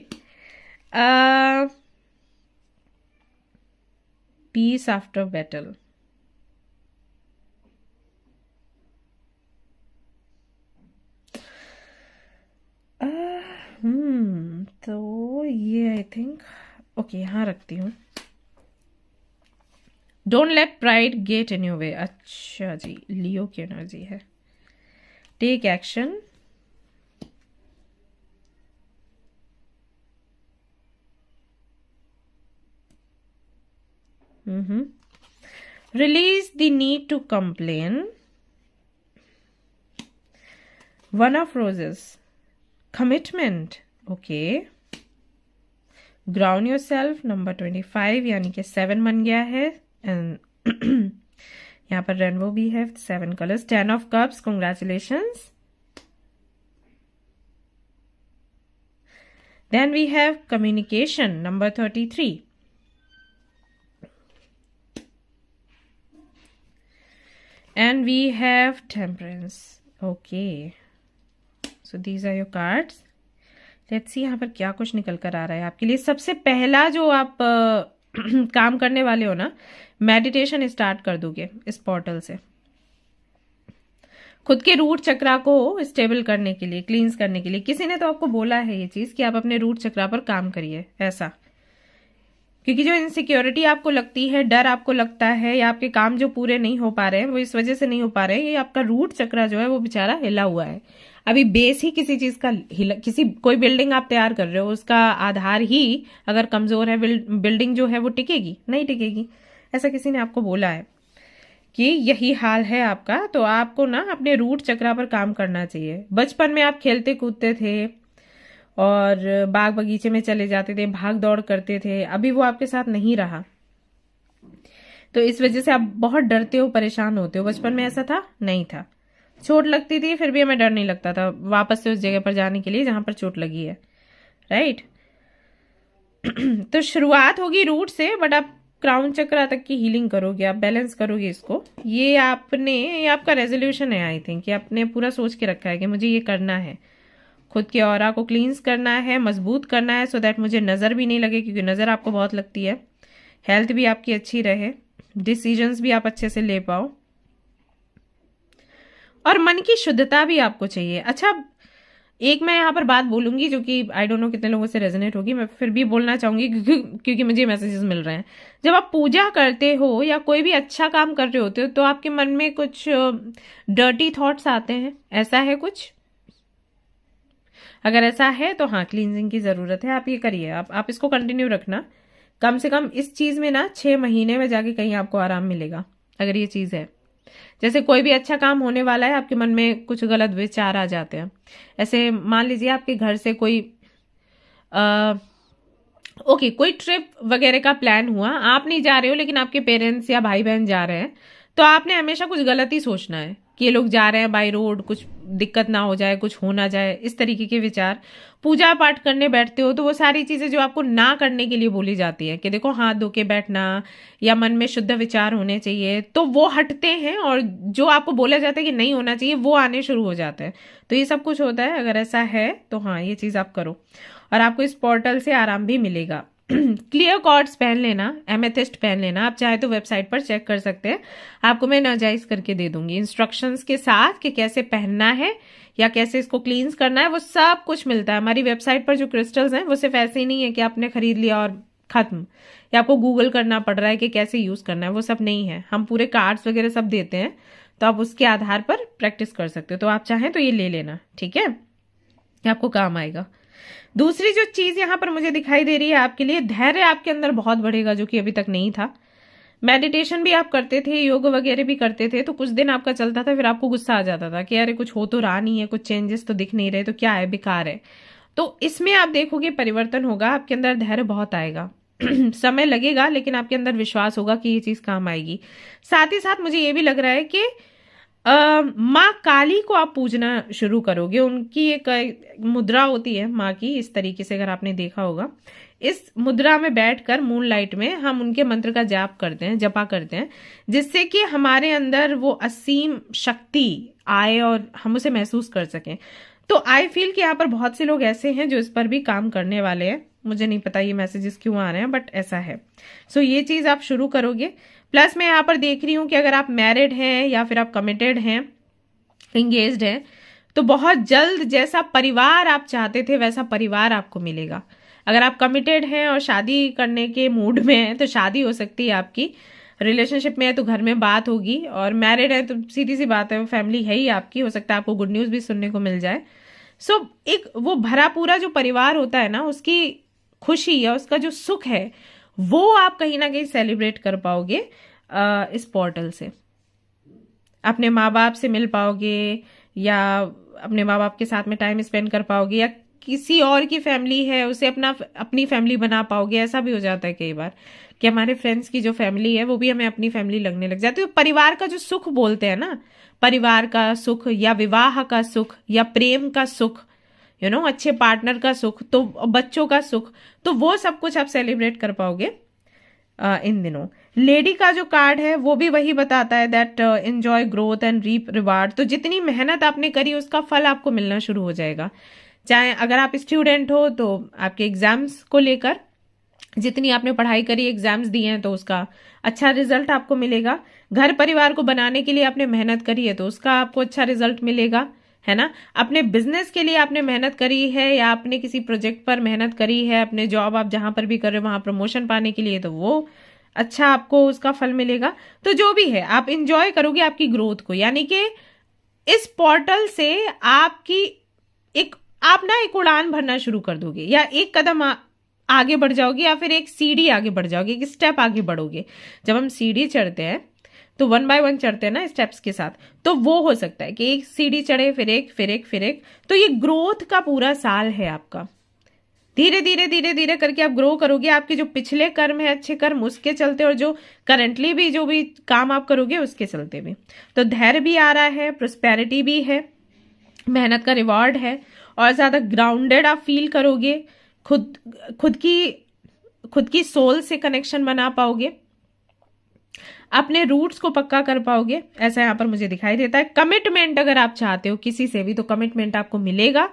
Peace after battle. तो ये आई थिंक ओके यहाँ रखती हूँ। Don't let pride get in your way. अच्छा जी, लियो की एनर्जी है। Take action, release the need to complain, one of roses, commitment, okay, ground yourself, number 25 यानी कि 7 बन गया है। एंड यहाँ पर रेनबो भी है, 7 colours. 10 of cups, congratulations. Then we have communication, number 33। And we have temperance. Okay, so these are your cards. Let's see यहाँ पर क्या कुछ निकल कर आ रहा है आपके लिए। सबसे पहला जो आप काम करने वाले हो ना, मेडिटेशन स्टार्ट कर दोगे इस पोर्टल से, खुद के रूट चक्रा को स्टेबल करने के लिए, क्लींस करने के लिए। किसी ने तो आपको बोला है ये चीज कि आप अपने रूट चक्रा पर काम करिए, ऐसा, क्योंकि जो इनसिक्योरिटी आपको लगती है, डर आपको लगता है, या आपके काम जो पूरे नहीं हो पा रहे हैं वो इस वजह से नहीं हो पा रहे हैं, ये आपका रूट चक्रा जो है वो बेचारा हिला हुआ है। अभी बेस ही किसी चीज का कोई बिल्डिंग आप तैयार कर रहे हो, उसका आधार ही अगर कमजोर है, बिल्डिंग जो है वो टिकेगी नहीं टिकेगी। ऐसा किसी ने आपको बोला है कि यही हाल है आपका। तो आपको ना अपने रूट चक्रा पर काम करना चाहिए। बचपन में आप खेलते कूदते थे और बाग बगीचे में चले जाते थे, भाग दौड़ करते थे, अभी वो आपके साथ नहीं रहा, तो इस वजह से आप बहुत डरते हो, परेशान होते हो। बचपन में ऐसा था नहीं था, चोट लगती थी फिर भी हमें डर नहीं लगता था वापस से उस जगह पर जाने के लिए जहां पर चोट लगी है, राइट। तो शुरुआत होगी रूट से, बट आप क्राउन चक्रा तक की हीलिंग करोगे, आप बैलेंस करोगे इसको। ये आपका रेजोल्यूशन है आई थिंक, कि आपने पूरा सोच के रखा है कि मुझे ये करना है, खुद के ऑरा को क्लींस करना है, मजबूत करना है, सो दैट मुझे नजर भी नहीं लगे, क्योंकि नजर आपको बहुत लगती है। हेल्थ भी आपकी अच्छी रहे, डिसीजंस भी आप अच्छे से ले पाओ, और मन की शुद्धता भी आपको चाहिए। अच्छा, एक मैं यहाँ पर बात बोलूंगी जो कि आई डोंट नो कितने लोगों से रेजोनेट होगी, मैं फिर भी बोलना चाहूंगी क्योंकि मुझे मैसेजेस मिल रहे हैं। जब आप पूजा करते हो या कोई भी अच्छा काम कर रहे होते हो, तो आपके मन में कुछ डर्टी थॉट्स आते हैं, ऐसा है कुछ? अगर ऐसा है तो हाँ, क्लींजिंग की जरूरत है, आप ये करिए, आप इसको कंटिन्यू रखना। कम से कम इस चीज में ना 6 महीने में जाके कहीं आपको आराम मिलेगा, अगर ये चीज है। जैसे कोई भी अच्छा काम होने वाला है, आपके मन में कुछ गलत विचार आ जाते हैं। ऐसे मान लीजिए आपके घर से कोई कोई ट्रिप वगैरह का प्लान हुआ, आप नहीं जा रहे हो लेकिन आपके पेरेंट्स या भाई बहन जा रहे हैं, तो आपने हमेशा कुछ गलत ही सोचना है कि ये लोग जा रहे हैं बाई रोड, कुछ दिक्कत ना हो जाए, कुछ हो ना जाए, इस तरीके के विचार। पूजा पाठ करने बैठते हो तो वो सारी चीजें जो आपको ना करने के लिए बोली जाती है कि देखो हाथ धो के बैठना या मन में शुद्ध विचार होने चाहिए, तो वो हटते हैं और जो आपको बोला जाता है कि नहीं होना चाहिए वो आने शुरू हो जाते हैं। तो ये सब कुछ होता है। अगर ऐसा है तो हाँ, ये चीज आप करो और आपको इस पोर्टल से आराम भी मिलेगा। क्लियर कॉर्ड्स पहन लेना, एमेथिस्ट पहन लेना। आप चाहे तो वेबसाइट पर चेक कर सकते हैं, आपको मैं नाजायज करके दे दूंगी इंस्ट्रक्शंस के साथ कि कैसे पहनना है या कैसे इसको क्लींस करना है, वो सब कुछ मिलता है हमारी वेबसाइट पर। जो क्रिस्टल्स हैं वो सिर्फ ऐसे ही नहीं है कि आपने खरीद लिया और खत्म, या आपको गूगल करना पड़ रहा है कि कैसे यूज करना है, वो सब नहीं है। हम पूरे कार्ड्स वगैरह सब देते हैं, तो आप उसके आधार पर प्रैक्टिस कर सकते हो। तो आप चाहें तो ये ले लेना, ठीक है, आपको काम आएगा। दूसरी जो चीज यहां पर मुझे दिखाई दे रही है आपके लिए, धैर्य आपके अंदर बहुत बढ़ेगा, जो कि अभी तक नहीं था। मेडिटेशन भी आप करते थे, योग वगैरह भी करते थे, तो कुछ दिन आपका चलता था, फिर आपको गुस्सा आ जाता था कि अरे कुछ हो तो रहा नहीं है, कुछ चेंजेस तो दिख नहीं रहे, तो क्या है, बेकार है। तो इसमें आप देखोगे परिवर्तन होगा, आपके अंदर धैर्य बहुत आएगा। समय लगेगा, लेकिन आपके अंदर विश्वास होगा कि ये चीज काम आएगी। साथ ही साथ मुझे ये भी लग रहा है कि माँ काली को आप पूजना शुरू करोगे। उनकी एक मुद्रा होती है माँ की, इस तरीके से, अगर आपने देखा होगा, इस मुद्रा में बैठकर मून लाइट में हम उनके मंत्र का जाप करते हैं, जपा करते हैं, जिससे कि हमारे अंदर वो असीम शक्ति आए और हम उसे महसूस कर सकें। तो आई फील कि यहाँ पर बहुत से लोग ऐसे हैं जो इस पर भी काम करने वाले हैं। मुझे नहीं पता ये मैसेजेस क्यों आ रहे हैं, बट ऐसा है। सो ये चीज आप शुरू करोगे। प्लस मैं यहाँ पर देख रही हूँ कि अगर आप मैरिड हैं या फिर आप कमिटेड हैं, एंगेज्ड हैं, तो बहुत जल्द जैसा परिवार आप चाहते थे वैसा परिवार आपको मिलेगा। अगर आप कमिटेड हैं और शादी करने के मूड में हैं तो शादी हो सकती है आपकी। रिलेशनशिप में है तो घर में बात होगी, और मैरिड है तो सीधी सी बात है, वो फैमिली है ही आपकी, हो सकता है आपको गुड न्यूज भी सुनने को मिल जाए। सो एक वो भरा पूरा जो परिवार होता है ना, उसकी खुशी या उसका जो सुख है वो आप कहीं ना कहीं सेलिब्रेट कर पाओगे इस पोर्टल से। अपने माँ बाप से मिल पाओगे, या अपने माँ बाप के साथ में टाइम स्पेंड कर पाओगे, या किसी और की फैमिली है उसे अपनी फैमिली बना पाओगे। ऐसा भी हो जाता है कई बार कि हमारे फ्रेंड्स की जो फैमिली है वो भी हमें अपनी फैमिली लगने लग जाती है। तो परिवार का जो सुख बोलते हैं ना, परिवार का सुख या विवाह का सुख या प्रेम का सुख, अच्छे पार्टनर का सुख, तो बच्चों का सुख, तो वो सब कुछ आप सेलिब्रेट कर पाओगे इन दिनों। लेडी का जो कार्ड है वो भी वही बताता है that enjoy growth and reap reward. तो जितनी मेहनत आपने करी उसका फल आपको मिलना शुरू हो जाएगा। चाहे अगर आप स्टूडेंट हो तो आपके एग्जाम्स को लेकर जितनी आपने पढ़ाई करी, एग्जाम्स दिए हैं, तो उसका अच्छा रिजल्ट आपको मिलेगा। घर परिवार को बनाने के लिए आपने मेहनत करी है तो उसका आपको अच्छा रिजल्ट मिलेगा, है ना। अपने बिजनेस के लिए आपने मेहनत करी है या आपने किसी प्रोजेक्ट पर मेहनत करी है, अपने जॉब आप जहां पर भी कर रहे हो वहां प्रमोशन पाने के लिए, तो वो अच्छा आपको उसका फल मिलेगा। तो जो भी है आप इंजॉय करोगे आपकी ग्रोथ को, यानी कि इस पोर्टल से आपकी आप ना एक उड़ान भरना शुरू कर दोगे, या एक कदम आगे बढ़ जाओगे, या फिर एक सीढ़ी आगे बढ़ जाओगे, एक स्टेप आगे बढ़ोगे। जब हम सीढ़ी चढ़ते हैं तो 1 बाय 1 चढ़ते हैं ना स्टेप्स के साथ, तो वो हो सकता है कि एक सीढ़ी चढ़े, फिर एक, फिर एक, फिर एक। तो ये ग्रोथ का पूरा साल है आपका। धीरे धीरे धीरे धीरे करके आप ग्रो करोगे। आपके जो पिछले कर्म है, अच्छे कर्म, उसके चलते, और जो करंटली भी जो भी काम आप करोगे उसके चलते भी। तो धैर्य भी आ रहा है, प्रोस्पेरिटी भी है, मेहनत का रिवॉर्ड है, और ज्यादा ग्राउंडेड आप फील करोगे। खुद की सोल से कनेक्शन बना पाओगे, अपने रूट्स को पक्का कर पाओगे, ऐसा यहाँ पर मुझे दिखाई देता है। कमिटमेंट अगर आप चाहते हो किसी से भी तो कमिटमेंट आपको मिलेगा,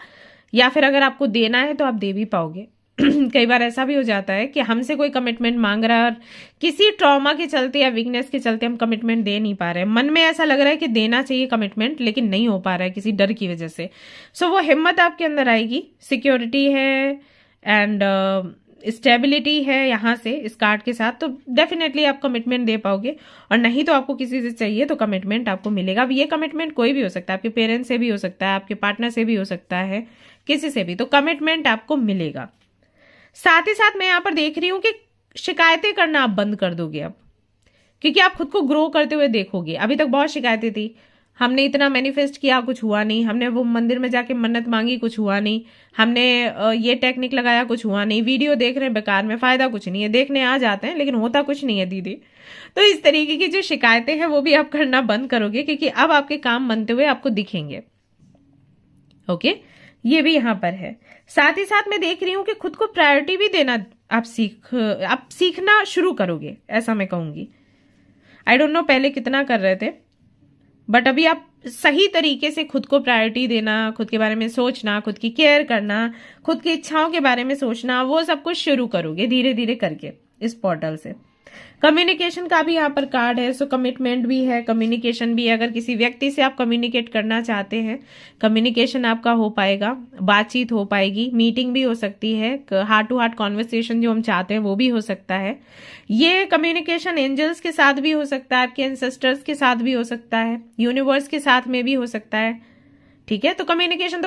या फिर अगर आपको देना है तो आप दे भी पाओगे। कई बार ऐसा भी हो जाता है कि हमसे कोई कमिटमेंट मांग रहा है और किसी ट्रॉमा के चलते या वीकनेस के चलते हम कमिटमेंट दे नहीं पा रहे हैं। मन में ऐसा लग रहा है कि देना चाहिए कमिटमेंट, लेकिन नहीं हो पा रहा है किसी डर की वजह से। सो वो हिम्मत आपके अंदर आएगी, सिक्योरिटी है एंड स्टेबिलिटी है यहाँ से इस कार्ड के साथ, तो डेफिनेटली आप कमिटमेंट दे पाओगे। और नहीं तो आपको किसी से चाहिए तो कमिटमेंट आपको मिलेगा। अब ये कमिटमेंट कोई भी हो सकता है, आपके पेरेंट्स से भी हो सकता है, आपके पार्टनर से भी हो सकता है, किसी से भी, तो कमिटमेंट आपको मिलेगा। साथ ही साथ मैं यहाँ पर देख रही हूँ कि शिकायतें करना आप बंद कर दोगे अब, क्योंकि आप खुद को ग्रो करते हुए देखोगे। अभी तक बहुत शिकायतें थी, हमने इतना मैनिफेस्ट किया, कुछ हुआ नहीं। हमने वो मंदिर में जाके मन्नत मांगी, कुछ हुआ नहीं। हमने ये टेक्निक लगाया, कुछ हुआ नहीं। वीडियो देख रहे हैं बेकार में, फायदा कुछ नहीं है। देखने आ जाते हैं लेकिन होता कुछ नहीं है दीदी। तो इस तरीके की जो शिकायतें हैं वो भी आप करना बंद करोगे, क्योंकि अब आपके काम बनते हुए आपको दिखेंगे। ओके, ये भी यहां पर है। साथ ही साथ मैं देख रही हूं कि खुद को प्रायोरिटी भी देना आप सीखना शुरू करोगे, ऐसा मैं कहूंगी। आई डोंट नो पहले कितना कर रहे थे, बट अभी आप सही तरीके से खुद को प्रायोरिटी देना, खुद के बारे में सोचना, खुद की केयर करना, खुद की इच्छाओं के बारे में सोचना, वो सब कुछ शुरू करोगे धीरे धीरे करके इस पोर्टल से। कम्युनिकेशन का भी यहाँ पर कार्ड है, सो कमिटमेंट भी है, कम्युनिकेशन भी है। अगर किसी व्यक्ति से आप कम्युनिकेट करना चाहते हैं, कम्युनिकेशन आपका हो पाएगा, बातचीत हो पाएगी, मीटिंग भी हो सकती है, हार्ट टू हार्ट कॉन्वर्सेशन जो हम चाहते हैं वो भी हो सकता है। ये कम्युनिकेशन एंजल्स के साथ भी हो सकता है, आपके एंसेस्टर्स के साथ भी हो सकता है, यूनिवर्स के साथ में भी हो सकता है। ठीक है, तो कम्युनिकेशन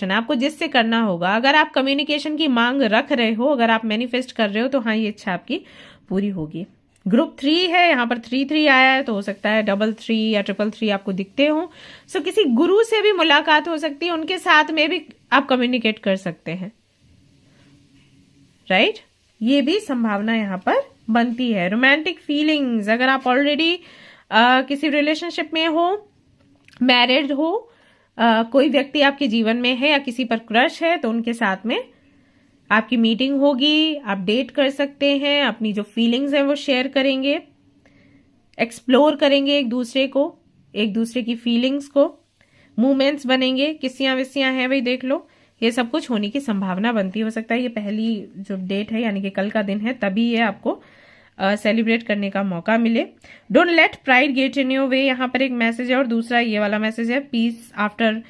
है, आपको जिससे करना होगा। अगर आप कम्युनिकेशन की मांग रख रहे हो, अगर आप मैनिफेस्ट कर रहे हो, तो हाँ, ये इच्छा आपकी पूरी होगी। ग्रुप 3 है, यहाँ पर 3 आया है, तो हो सकता है 3 या 3 आपको दिखते हो। सो किसी गुरु से भी मुलाकात हो सकती है, उनके साथ में भी आप कम्युनिकेट कर सकते हैं, राइट। ये भी संभावना यहाँ पर बनती है। रोमांटिक फीलिंग्स, अगर आप ऑलरेडी किसी रिलेशनशिप में हो, मैरिड हो, कोई व्यक्ति आपके जीवन में है या किसी पर क्रश है, तो उनके साथ में आपकी मीटिंग होगी, आप डेट कर सकते हैं, अपनी जो फीलिंग्स हैं वो शेयर करेंगे, एक्सप्लोर करेंगे एक दूसरे की फीलिंग्स को, मूवमेंट्स बनेंगे, किस्सियां विस्सियां हैं भाई, देख लो। ये सब कुछ होने की संभावना बनती हो सकता है। ये पहली जो डेट है यानी कि कल का दिन है, तभी ये आपको सेलिब्रेट करने का मौका मिले। Don't let pride get in your वे, यहाँ पर एक मैसेज है। और दूसरा ये वाला मैसेज है, पीस आफ्टर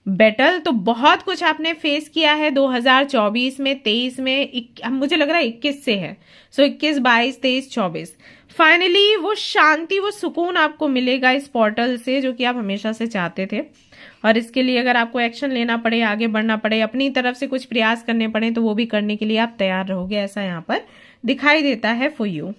बैटल। तो बहुत कुछ आपने फेस किया है 2024 में, 23 में, मुझे लग रहा है 21 से है। सो 21, 22, 23, 24 फाइनली वो शांति, वो सुकून आपको मिलेगा इस पोर्टल से, जो कि आप हमेशा से चाहते थे। और इसके लिए अगर आपको एक्शन लेना पड़े, आगे बढ़ना पड़े, अपनी तरफ से कुछ प्रयास करने पड़े, तो वो भी करने के लिए आप तैयार रहोगे, ऐसा यहाँ पर दिखाई देता है फॉर यू।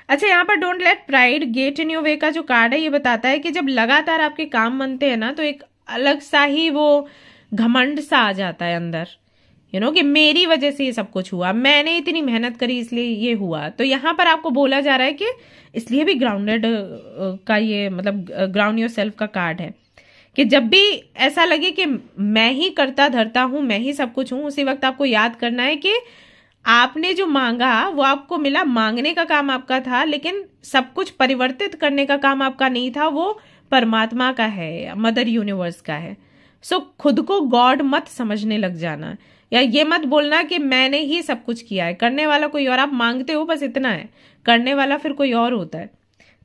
अच्छा, यहाँ पर don't let pride get in your वे का जो कार्ड है, ये बताता है कि जब लगातार आपके काम बनते हैं ना, तो एक अलग सा ही वो घमंड सा आ जाता है अंदर, कि मेरी वजह से ये सब कुछ हुआ, मैंने इतनी मेहनत करी इसलिए ये हुआ। तो यहाँ पर आपको बोला जा रहा है कि इसलिए भी ग्राउंडेड का ये मतलब ग्राउंड योर सेल्फ का कार्ड है, कि जब भी ऐसा लगे कि मैं ही करता धरता हूं, मैं ही सब कुछ हूं, उसी वक्त आपको याद करना है कि आपने जो मांगा वो आपको मिला। मांगने का काम आपका था, लेकिन सब कुछ परिवर्तित करने का काम आपका नहीं था, वो परमात्मा का है, मदर यूनिवर्स का है। सो खुद को गॉड मत समझने लग जाना, या ये मत बोलना कि मैंने ही सब कुछ किया है। करने वाला कोई और, आप मांगते हो बस इतना है, करने वाला फिर कोई और होता है।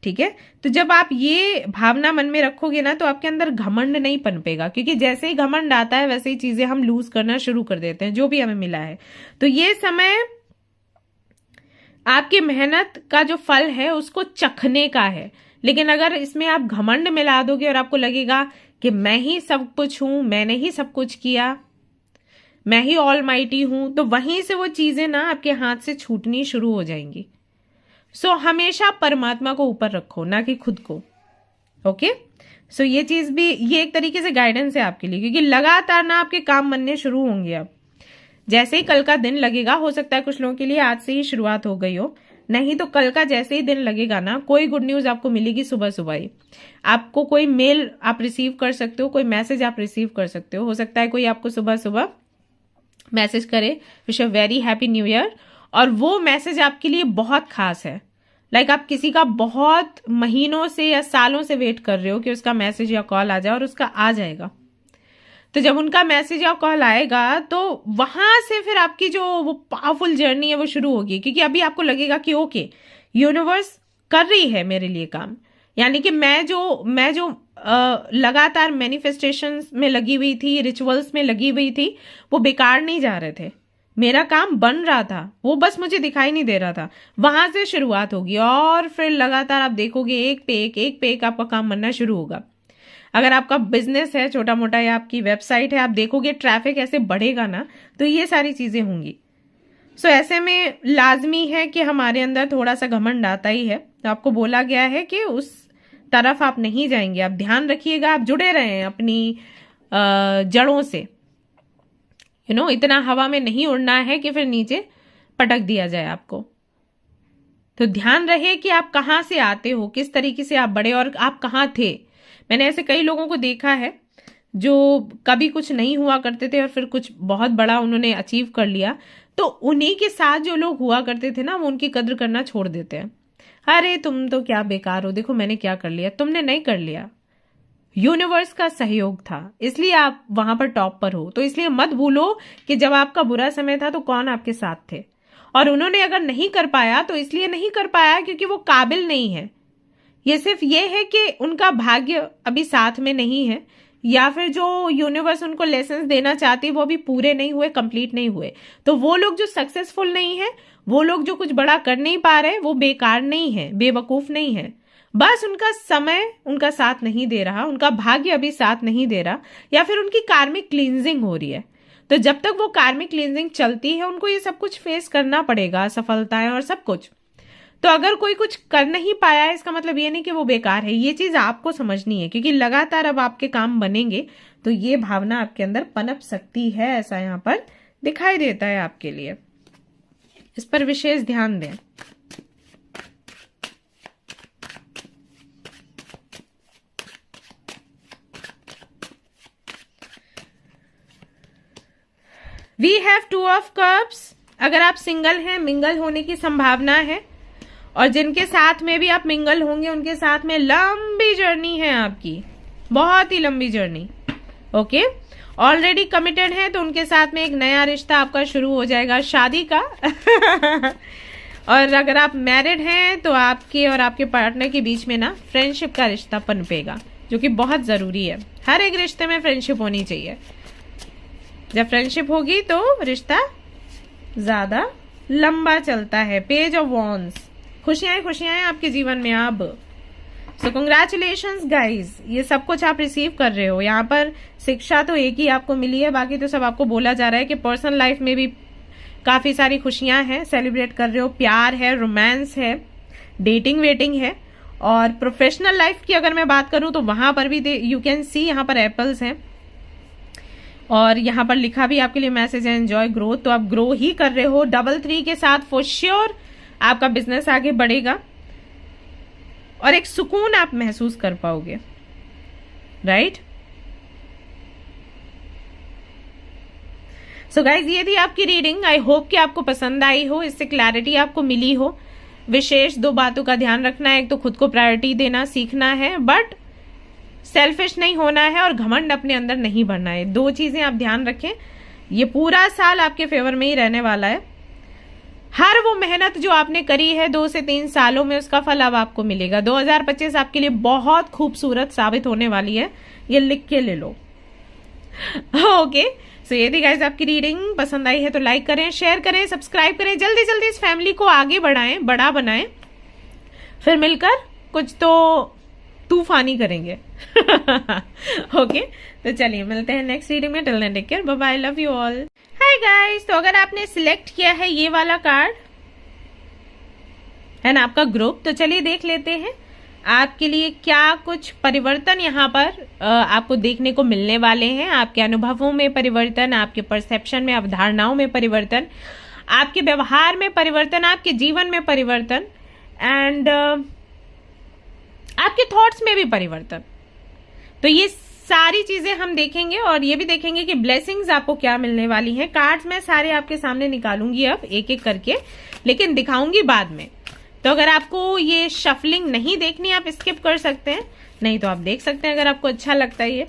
ठीक है, तो जब आप ये भावना मन में रखोगे ना, तो आपके अंदर घमंड नहीं पनपेगा, क्योंकि जैसे ही घमंड आता है वैसे ही चीजें हम लूज करना शुरू कर देते हैं, जो भी हमें मिला है। तो ये समय आपकी मेहनत का जो फल है उसको चखने का है। लेकिन अगर इसमें आप घमंड मिला दोगे और आपको लगेगा कि मैं ही सब कुछ हूं, मैंने ही सब कुछ किया, मैं ही ऑलमाइटी हूं, तो वहीं से वो चीजें ना आपके हाथ से छूटनी शुरू हो जाएंगी। सो हमेशा परमात्मा को ऊपर रखो, ना कि खुद को। ओके, सो ये चीज भी, ये एक तरीके से गाइडेंस है आपके लिए, क्योंकि लगातार ना आपके काम बनने शुरू होंगे। अब जैसे ही कल का दिन लगेगा, हो सकता है कुछ लोगों के लिए आज से ही शुरुआत हो गई हो, नहीं तो कल का जैसे ही दिन लगेगा ना, कोई गुड न्यूज आपको मिलेगी सुबह सुबह ही। आपको कोई मेल आप रिसीव कर सकते हो, कोई मैसेज आप रिसीव कर सकते हो सकता है कोई आपको सुबह सुबह मैसेज करे, wish a very happy new year, और वो मैसेज आपके लिए बहुत खास है। लाइक आप किसी का बहुत महीनों से या सालों से वेट कर रहे हो कि उसका मैसेज या कॉल आ जाए, और उसका आ जाएगा। तो जब उनका मैसेज या कॉल आएगा, तो वहां से फिर आपकी जो वो पावरफुल जर्नी है वो शुरू होगी, क्योंकि अभी आपको लगेगा कि ओके, यूनिवर्स कर रही है मेरे लिए काम। यानी कि मैं जो लगातार मैनिफेस्टेशंस में लगी हुई थी, रिचुअल्स में लगी हुई थी, वो बेकार नहीं जा रहे थे, मेरा काम बन रहा था, वो बस मुझे दिखाई नहीं दे रहा था। वहां से शुरुआत होगी, और फिर लगातार आप देखोगे एक पे एक आपका काम बनना शुरू होगा। अगर आपका बिजनेस है छोटा मोटा, या आपकी वेबसाइट है, आप देखोगे ट्रैफिक ऐसे बढ़ेगा ना, तो ये सारी चीजें होंगी। सो ऐसे में लाजमी है कि हमारे अंदर थोड़ा सा घमंड आता ही है। तो आपको बोला गया है कि उस तरफ आप नहीं जाएंगे, आप ध्यान रखिएगा, आप जुड़े रहें अपनी जड़ों से। इतना हवा में नहीं उड़ना है कि फिर नीचे पटक दिया जाए आपको। तो ध्यान रहे कि आप कहाँ से आते हो, किस तरीके से आप बढ़े और आप कहाँ थे। मैंने ऐसे कई लोगों को देखा है जो कभी कुछ नहीं हुआ करते थे और फिर कुछ बहुत बड़ा उन्होंने अचीव कर लिया। तो उन्हीं के साथ जो लोग हुआ करते थे ना, वो उनकी कद्र करना छोड़ देते हैं। अरे तुम तो क्या बेकार हो, देखो मैंने क्या कर लिया। तुमने नहीं कर लिया, यूनिवर्स का सहयोग था, इसलिए आप वहां पर टॉप पर हो। तो इसलिए मत भूलो कि जब आपका बुरा समय था तो कौन आपके साथ थे। और उन्होंने अगर नहीं कर पाया तो इसलिए नहीं कर पाया क्योंकि वो काबिल नहीं है। ये सिर्फ ये है कि उनका भाग्य अभी साथ में नहीं है, या फिर जो यूनिवर्स उनको लेसन्स देना चाहती है वो अभी पूरे नहीं हुए, कंप्लीट नहीं हुए। तो वो लोग जो सक्सेसफुल नहीं है, वो लोग जो कुछ बड़ा कर नहीं पा रहे, वो बेकार नहीं है, बेवकूफ नहीं है। बस उनका समय उनका साथ नहीं दे रहा, उनका भाग्य अभी साथ नहीं दे रहा, या फिर उनकी कार्मिक क्लींजिंग हो रही है। तो जब तक वो कार्मिक क्लींजिंग चलती है उनको ये सब कुछ फेस करना पड़ेगा, सफलताएं और सब कुछ। तो अगर कोई कुछ कर नहीं पाया इसका मतलब ये नहीं कि वो बेकार है। ये चीज आपको समझनी है, क्योंकि लगातार अब आपके काम बनेंगे तो ये भावना आपके अंदर पनप सकती है, ऐसा यहां पर दिखाई देता है आपके लिए। इस पर विशेष ध्यान दें। We have 2 of cups. अगर आप सिंगल हैं, मिंगल होने की संभावना है, और जिनके साथ में भी आप मिंगल होंगे उनके साथ में लंबी जर्नी है आपकी, बहुत ही लंबी जर्नी। ओके, ऑलरेडी कमिटेड है तो उनके साथ में एक नया रिश्ता आपका शुरू हो जाएगा, शादी का। और अगर आप मैरिड हैं तो आपके और आपके पार्टनर के बीच में ना फ्रेंडशिप का रिश्ता पनपेगा, जो कि बहुत जरूरी है। हर एक रिश्ते में फ्रेंडशिप होनी चाहिए। जब फ्रेंडशिप होगी तो रिश्ता ज्यादा लंबा चलता है। पेज ऑफ वॉन्ड्स, खुशियां खुशियां हैं आपके जीवन में अब। सो कंग्रेचुलेशंस गाइज, ये सब कुछ आप रिसीव कर रहे हो। यहाँ पर शिक्षा तो एक ही आपको मिली है, बाकी तो सब आपको बोला जा रहा है कि पर्सनल लाइफ में भी काफी सारी खुशियां हैं, सेलिब्रेट कर रहे हो। प्यार है, रोमांस है, डेटिंग वेटिंग है। और प्रोफेशनल लाइफ की अगर मैं बात करूं तो वहां पर भी यू कैन सी यहाँ पर एप्पल्स हैं, और यहाँ पर लिखा भी आपके लिए मैसेज है एंजॉय ग्रोथ। तो आप ग्रो ही कर रहे हो। 3 के साथ फॉर श्योर आपका बिजनेस आगे बढ़ेगा और एक सुकून आप महसूस कर पाओगे, राइट। सो गाइज, ये थी आपकी रीडिंग। आई होप कि आपको पसंद आई हो, इससे क्लैरिटी आपको मिली हो। विशेष 2 बातों का ध्यान रखना है। एक तो खुद को प्रायोरिटी देना सीखना है, बट सेल्फिश नहीं होना है और घमंड अपने अंदर नहीं भरना है। 2 चीजें आप ध्यान रखें। ये पूरा साल आपके फेवर में ही रहने वाला है। हर वो मेहनत जो आपने करी है 2 से 3 सालों में, उसका फल अब आपको मिलेगा। 2025 आपके लिए बहुत खूबसूरत साबित होने वाली है, ये लिख के ले लो। ओके, सो ये थी गाइस आपकी रीडिंग। पसंद आई है तो लाइक करें, शेयर करें, सब्सक्राइब करें। जल्दी जल्दी इस फैमिली को आगे बढ़ाएं, बड़ा बनाएं, फिर मिलकर कुछ तो तूफानी करेंगे। ओके, तो चलिए मिलते हैं नेक्स्ट रीडिंग में। Till then take care, bye bye, love you all. Hi guys, तो अगर आपने सिलेक्ट किया है ये वाला कार्ड है ना, आपका ग्रुप, तो चलिए देख लेते हैं आपके लिए क्या कुछ परिवर्तन यहाँ पर आपको देखने को मिलने वाले हैं। आपके अनुभवों में परिवर्तन, आपके परसेप्शन में, अवधारणाओं में परिवर्तन, आपके व्यवहार में परिवर्तन, आपके जीवन में परिवर्तन, एंड आपके थॉट्स में भी परिवर्तन। तो ये सारी चीजें हम देखेंगे और ये भी देखेंगे कि ब्लेसिंग्स आपको क्या मिलने वाली हैं। कार्ड्स मैं सारे आपके सामने निकालूंगी अब एक एक करके, लेकिन दिखाऊंगी बाद में। तो अगर आपको ये शफलिंग नहीं देखनी, आप स्किप कर सकते हैं, नहीं तो आप देख सकते हैं अगर आपको अच्छा लगता है ये।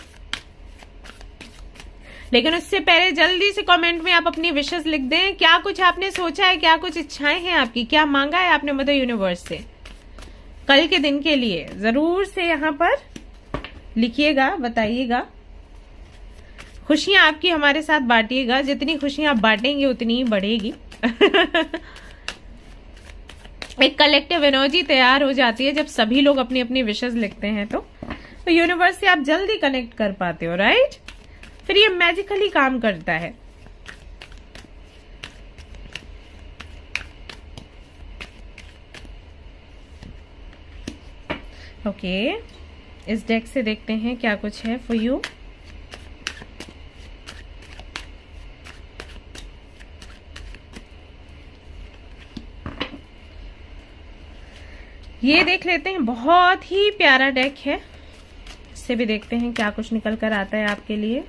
लेकिन उससे पहले जल्दी से कमेंट में आप अपनी विशेस लिख दें। क्या कुछ आपने सोचा है, क्या कुछ इच्छाएं हैं आपकी, क्या मांगा है आपने मदर यूनिवर्स से कल के दिन के लिए, जरूर से यहाँ पर लिखिएगा, बताइएगा। खुशियां आपकी हमारे साथ बांटिएगा, जितनी खुशियां आप बांटेंगे उतनी ही बढ़ेगी। एक कलेक्टिव एनर्जी तैयार हो जाती है जब सभी लोग अपनी अपनी विशेस लिखते हैं। तो यूनिवर्स से आप जल्दी कनेक्ट कर पाते हो, राइट। फिर ये मैजिकली काम करता है। ओके, इस डेक से देखते हैं क्या कुछ है फॉर यू। ये देख लेते हैं, बहुत ही प्यारा डेक है। इससे भी देखते हैं क्या कुछ निकल कर आता है आपके लिए।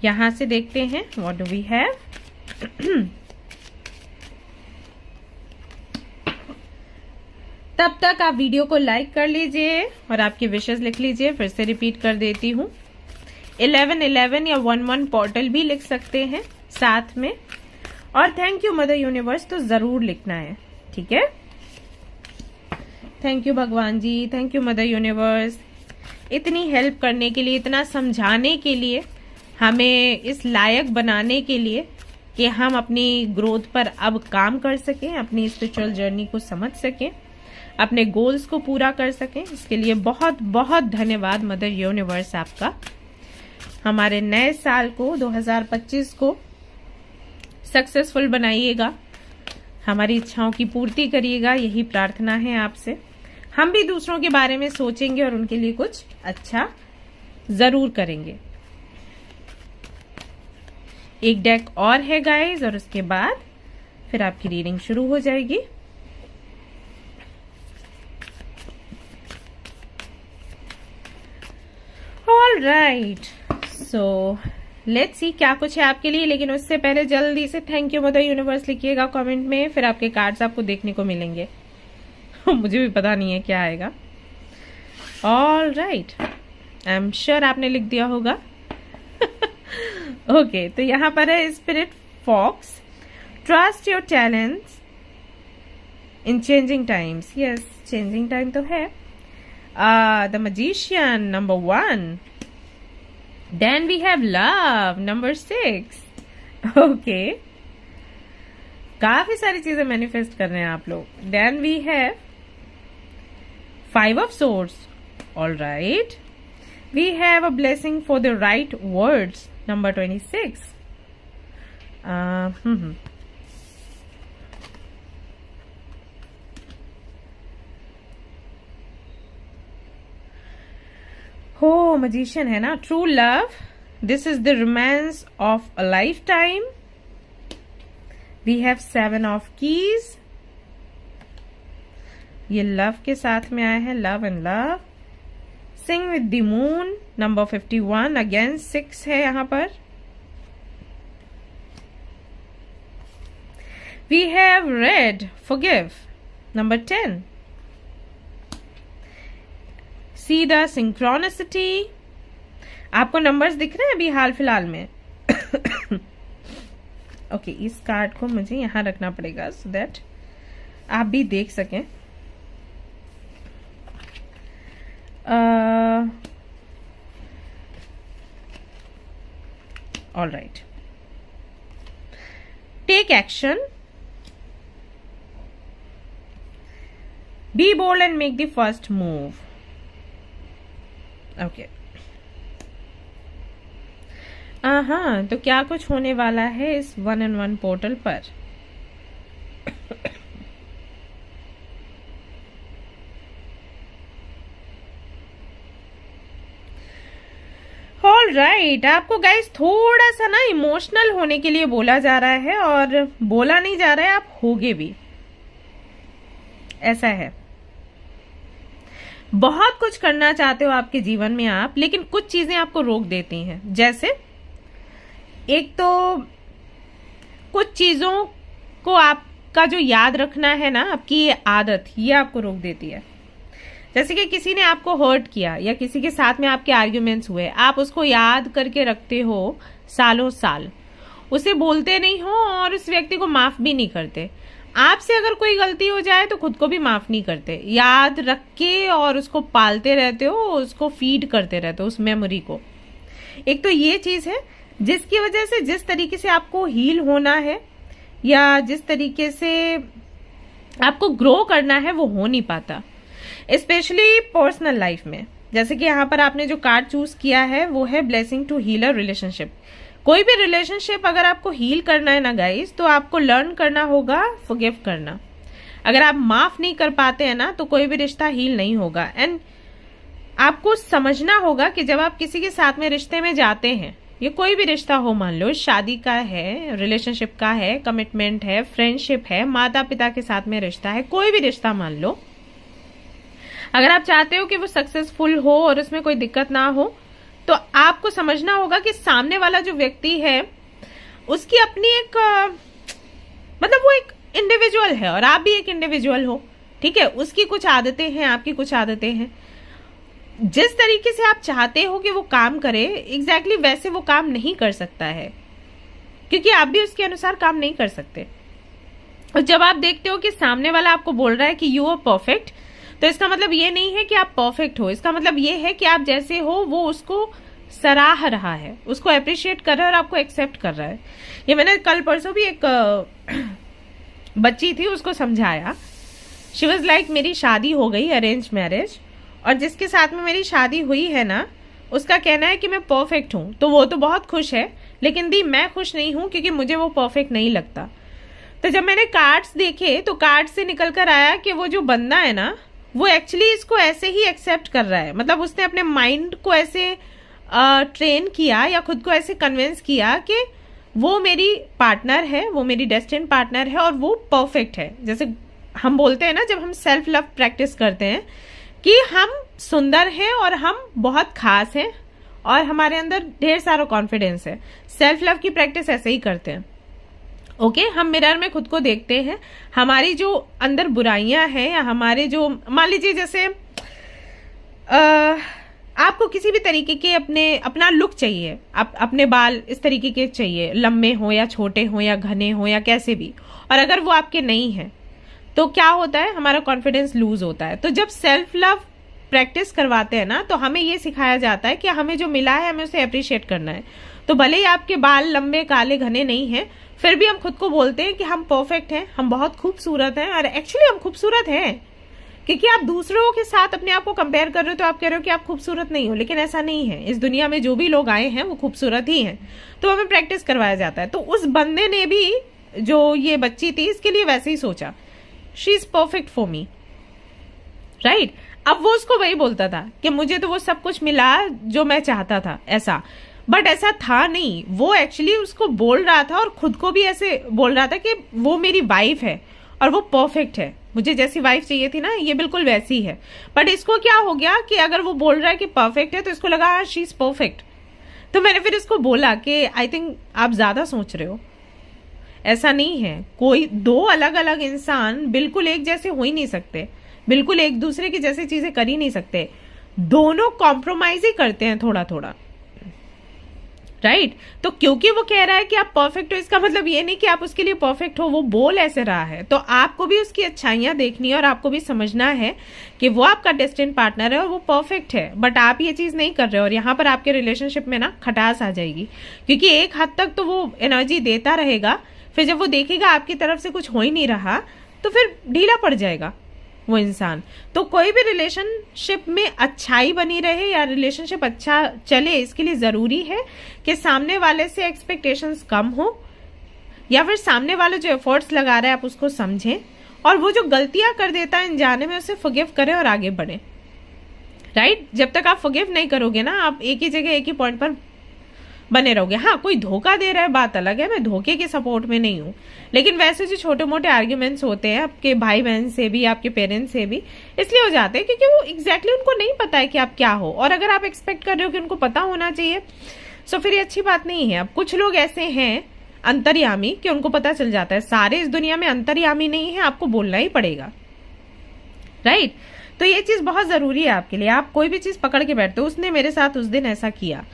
यहां से देखते हैं व्हाट डू वी हैव। तब तक आप वीडियो को लाइक कर लीजिए और आपकी विशेस लिख लीजिए। फिर से रिपीट कर देती हूँ, 1111 या 11 पोर्टल भी लिख सकते हैं साथ में, और थैंक यू मदर यूनिवर्स तो जरूर लिखना है, ठीक है। थैंक यू भगवान जी, थैंक यू मदर यूनिवर्स, इतनी हेल्प करने के लिए, इतना समझाने के लिए, हमें इस लायक बनाने के लिए कि हम अपनी ग्रोथ पर अब काम कर सकें, अपनी स्पिरिचुअल जर्नी को समझ सकें, अपने गोल्स को पूरा कर सकें। इसके लिए बहुत बहुत धन्यवाद मदर यूनिवर्स आपका। हमारे नए साल को 2025 को सक्सेसफुल बनाइएगा, हमारी इच्छाओं की पूर्ति करिएगा, यही प्रार्थना है आपसे। हम भी दूसरों के बारे में सोचेंगे और उनके लिए कुछ अच्छा जरूर करेंगे। एक डेक और है गाइस, और उसके बाद फिर आपकी रीडिंग शुरू हो जाएगी। All right, so let's see क्या कुछ है आपके लिए। लेकिन उससे पहले जल्दी से थैंक यू मदर यूनिवर्स लिखिएगा कमेंट में, फिर आपके कार्ड्स आपको देखने को मिलेंगे। मुझे भी पता नहीं है क्या आएगा। All right, I am sure आपने लिख दिया होगा। ओके, तो यहाँ पर है spirit fox, trust your talents in changing times. Yes, changing time तो है। The magician number 1, then we have love number 6। Okay, काफी सारी चीजें मैनिफेस्ट कर रहे हैं आप लोग। Then we have 5 of swords. All right. We have a blessing for the right words. Number 26. Oh, magician है ना? True love. This is the romance of a lifetime. We have 7 of keys. ये लव के साथ में आया है, love and love. Sing with the moon number 51, again 6 है यहां पर। We have red forgive number 10। See the synchronicity. आपको नंबर्स दिख रहे हैं अभी हाल फिलहाल में? ओके, इस कार्ड को मुझे यहां रखना पड़ेगा सो दैट आप भी देख सकें। All right. Take action. Be bold and make the first move. Okay. तो क्या कुछ होने वाला है इस 1-on-1 पोर्टल पर? ऑल राइट, आपको गाइस थोड़ा सा ना इमोशनल होने के लिए बोला जा रहा है, और बोला नहीं जा रहा है, आप होगे भी। ऐसा है, बहुत कुछ करना चाहते हो आपके जीवन में आप, लेकिन कुछ चीजें आपको रोक देती हैं। जैसे एक तो कुछ चीजों को आपका जो याद रखना है ना, आपकी ये आदत, ये आपको रोक देती है। जैसे कि किसी ने आपको हर्ट किया या किसी के साथ में आपके आर्ग्यूमेंट्स हुए, आप उसको याद करके रखते हो सालों साल, उसे बोलते नहीं हो और उस व्यक्ति को माफ भी नहीं करते। आपसे अगर कोई गलती हो जाए तो खुद को भी माफ नहीं करते, याद रख के और उसको पालते रहते हो, उसको फीड करते रहते हो उस मेमोरी को। एक तो ये चीज है जिसकी वजह से जिस तरीके से आपको हील होना है या जिस तरीके से आपको ग्रो करना है वो हो नहीं पाता, स्पेशली पर्सनल लाइफ में। जैसे कि यहाँ पर आपने जो कार्ड चूज किया है वो है blessing to heal a relationship. कोई भी रिलेशनशिप अगर आपको हील करना है ना गाइस, तो आपको लर्न करना होगा फॉरगिव करना। अगर आप माफ नहीं कर पाते हैं ना, तो कोई भी रिश्ता हील नहीं होगा। एंड आपको समझना होगा कि जब आप किसी के साथ में रिश्ते में जाते हैं, ये कोई भी रिश्ता हो, मान लो शादी का है, रिलेशनशिप का है, कमिटमेंट है, फ्रेंडशिप है, माता पिता के साथ में रिश्ता है, कोई भी रिश्ता मान लो, अगर आप चाहते हो कि वो सक्सेसफुल हो और उसमें कोई दिक्कत ना हो, तो आपको समझना होगा कि सामने वाला जो व्यक्ति है उसकी अपनी एक मतलब वो एक इंडिविजुअल है और आप भी एक इंडिविजुअल हो, ठीक है। उसकी कुछ आदतें हैं, आपकी कुछ आदतें हैं। जिस तरीके से आप चाहते हो कि वो काम करे, एग्जैक्टली वैसे वो काम नहीं कर सकता है, क्योंकि आप भी उसके अनुसार काम नहीं कर सकते। और जब आप देखते हो कि सामने वाला आपको बोल रहा है कि यू आर परफेक्ट, तो इसका मतलब ये नहीं है कि आप परफेक्ट हो। इसका मतलब ये है कि आप जैसे हो वो उसको सराह रहा है, उसको अप्रिशिएट कर रहा है और आपको एक्सेप्ट कर रहा है। ये मैंने कल परसों भी एक बच्ची थी, उसको समझाया। शी वॉज लाइक मेरी शादी हो गई, अरेंज मैरिज, और जिसके साथ में मेरी शादी हुई है ना, उसका कहना है कि मैं परफेक्ट हूं। तो वो तो बहुत खुश है, लेकिन दी मैं खुश नहीं हूं क्योंकि मुझे वो परफेक्ट नहीं लगता। तो जब मैंने कार्ड्स देखे तो कार्ड से निकल कर आया कि वो जो बंदा है ना, वो एक्चुअली इसको ऐसे ही एक्सेप्ट कर रहा है। मतलब उसने अपने माइंड को ऐसे ट्रेन किया या खुद को ऐसे कन्विंस किया कि वो मेरी पार्टनर है, वो मेरी डेस्टिन पार्टनर है और वो परफेक्ट है। जैसे हम बोलते हैं ना, जब हम सेल्फ लव प्रैक्टिस करते हैं कि हम सुंदर हैं और हम बहुत खास हैं और हमारे अंदर ढेर सारा कॉन्फिडेंस है। सेल्फ लव की प्रैक्टिस ऐसे ही करते हैं। ओके, हम मिरर में खुद को देखते हैं, हमारी जो अंदर बुराइयां हैं या हमारे जो, मान लीजिए जैसे आपको किसी भी तरीके के अपना लुक चाहिए, अपने बाल इस तरीके के चाहिए, लंबे हो या छोटे हो या घने हो या कैसे भी, और अगर वो आपके नहीं है तो क्या होता है, हमारा कॉन्फिडेंस लूज होता है। तो जब सेल्फ लव प्रैक्टिस करवाते हैं ना, तो हमें ये सिखाया जाता है कि हमें जो मिला है हमें उसे अप्रिशिएट करना है। तो भले ही आपके बाल लंबे काले घने नहीं है, फिर भी हम खुद को बोलते हैं कि हम परफेक्ट हैं, हम बहुत खूबसूरत हैं। और एक्चुअली हम खूबसूरत हैं, क्योंकि आप दूसरों के साथ अपने आप को कंपेयर कर रहे हो तो आप कह रहे हो कि आप खूबसूरत नहीं हो, लेकिन ऐसा नहीं है। इस दुनिया में जो भी लोग आए हैं वो खूबसूरत ही हैं। तो हमें प्रैक्टिस करवाया जाता है। तो उस बंदे ने भी, जो ये बच्ची थी, इसके लिए वैसे ही सोचा, she is perfect for me, right. अब वो उसको वही बोलता था कि मुझे तो वो सब कुछ मिला जो मैं चाहता था, ऐसा। बट ऐसा था नहीं। वो एक्चुअली उसको बोल रहा था और खुद को भी ऐसे बोल रहा था कि वो मेरी वाइफ है और वो परफेक्ट है, मुझे जैसी वाइफ चाहिए थी ना, ये बिल्कुल वैसी है। बट इसको क्या हो गया कि अगर वो बोल रहा है कि परफेक्ट है, तो इसको लगा हाँ शी इज परफेक्ट। तो मैंने फिर इसको बोला कि आई थिंक आप ज्यादा सोच रहे हो, ऐसा नहीं है। कोई दो अलग अलग इंसान बिल्कुल एक जैसे हो ही नहीं सकते, बिल्कुल एक दूसरे की जैसी चीजें कर ही नहीं सकते। दोनों कॉम्प्रोमाइज ही करते हैं थोड़ा थोड़ा, राइट। तो क्योंकि वो कह रहा है कि आप परफेक्ट हो, इसका मतलब ये नहीं कि आप उसके लिए परफेक्ट हो। वो बोल ऐसे रहा है, तो आपको भी उसकी अच्छाइयां देखनी है और आपको भी समझना है कि वो आपका डेस्टिन पार्टनर है और वो परफेक्ट है। बट आप ये चीज नहीं कर रहे हो, और यहाँ पर आपके रिलेशनशिप में ना खटास आ जाएगी, क्योंकि एक हद तक तो वो एनर्जी देता रहेगा, फिर जब वो देखेगा आपकी तरफ से कुछ हो ही नहीं रहा, तो फिर ढीला पड़ जाएगा वो इंसान। तो कोई भी रिलेशनशिप में अच्छाई बनी रहे या रिलेशनशिप अच्छा चले, इसके लिए जरूरी है कि सामने वाले से एक्सपेक्टेशंस कम हो, या फिर सामने वाला जो एफर्ट्स लगा रहा है आप उसको समझें, और वो जो गलतियां कर देता है अनजाने में उसे फॉरगिव करें और आगे बढ़े, राइट। जब तक आप फॉरगिव नहीं करोगे ना, आप एक ही जगह एक ही पॉइंट पर बने रहोगे। हाँ, कोई धोखा दे रहा है बात अलग है, मैं धोखे के सपोर्ट में नहीं हूँ, लेकिन वैसे जो छोटे मोटे आर्ग्यूमेंट्स होते हैं आपके भाई बहन से भी, आपके पेरेंट्स से भी, इसलिए हो जाते हैं क्योंकि वो एग्जैक्टली उनको नहीं पता है कि आप क्या हो। और अगर आप एक्सपेक्ट कर रहे हो कि उनको पता होना चाहिए, तो फिर ये अच्छी बात नहीं है। अब कुछ लोग ऐसे हैं अंतर्यामी कि उनको पता चल जाता है। सारे इस दुनिया में अंतर्यामी नहीं है, आपको बोलना ही पड़ेगा, राइट। तो ये चीज बहुत जरूरी है आपके लिए। आप कोई भी चीज पकड़ के बैठते हो, उसने मेरे साथ उस दिन ऐसा किया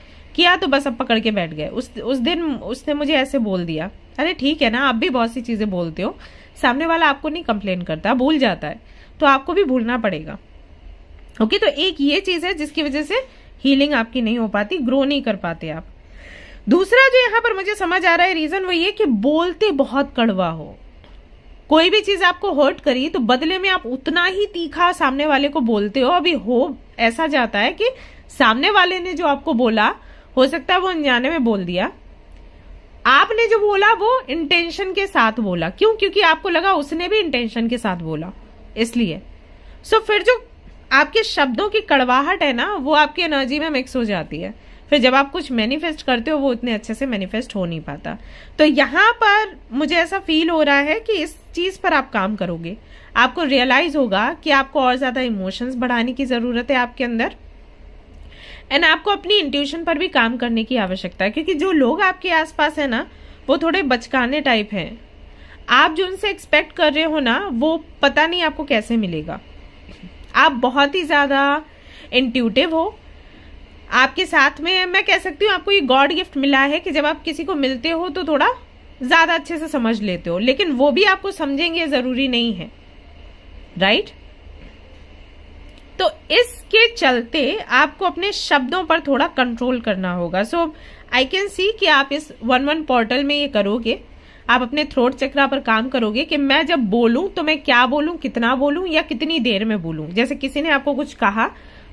तो बस अब पकड़ के बैठ गए, उस दिन उसने मुझे ऐसे बोल दिया। अरे ठीक है ना, आप भी बहुत सी चीजें बोलते हो, सामने वाला आपको नहीं कंप्लेन करता, भूल जाता है, तो आपको भी भूलना पड़ेगा। ओके, तो एक ये चीज है जिसकी वजह से हीलिंग आपकी नहीं हो पाती, ग्रो नहीं कर पाते आप। दूसरा जो यहाँ पर मुझे समझ आ रहा है रीजन, वो ये कि बोलते बहुत कड़वा हो। कोई भी चीज आपको हर्ट करी तो बदले में आप उतना ही तीखा सामने वाले को बोलते हो। अभी हो ऐसा जाता है कि सामने वाले ने जो आपको बोला, हो सकता है वो अनजाने में बोल दिया, आपने जो बोला वो इंटेंशन के साथ बोला। क्यों? क्योंकि आपको लगा उसने भी इंटेंशन के साथ बोला, इसलिए। सो फिर जो आपके शब्दों की कड़वाहट है ना, वो आपकी एनर्जी में मिक्स हो जाती है। फिर जब आप कुछ मैनिफेस्ट करते हो, वो उतने अच्छे से मैनिफेस्ट हो नहीं पाता। तो यहाँ पर मुझे ऐसा फील हो रहा है कि इस चीज पर आप काम करोगे, आपको रियलाइज होगा कि आपको और ज्यादा इमोशंस बढ़ाने की जरूरत है आपके अंदर, एंड आपको अपनी इंट्यूशन पर भी काम करने की आवश्यकता है। क्योंकि जो लोग आपके आसपास है ना, वो थोड़े बचकाने टाइप हैं। आप जो उनसे एक्सपेक्ट कर रहे हो ना, वो पता नहीं आपको कैसे मिलेगा। आप बहुत ही ज्यादा इंट्यूटिव हो। आपके साथ में मैं कह सकती हूँ आपको ये गॉड गिफ्ट मिला है कि जब आप किसी को मिलते हो तो थोड़ा ज्यादा अच्छे से समझ लेते हो, लेकिन वो भी आपको समझेंगे जरूरी नहीं है, राइट? तो इसके चलते आपको अपने शब्दों पर थोड़ा कंट्रोल करना होगा। सो आई कैन सी कि आप इस 1-1 पोर्टल में ये करोगे। आप अपने थ्रोट चक्रा पर काम करोगे कि मैं जब बोलूं तो मैं क्या बोलूं, कितना बोलूं या कितनी देर में बोलूं। जैसे किसी ने आपको कुछ कहा,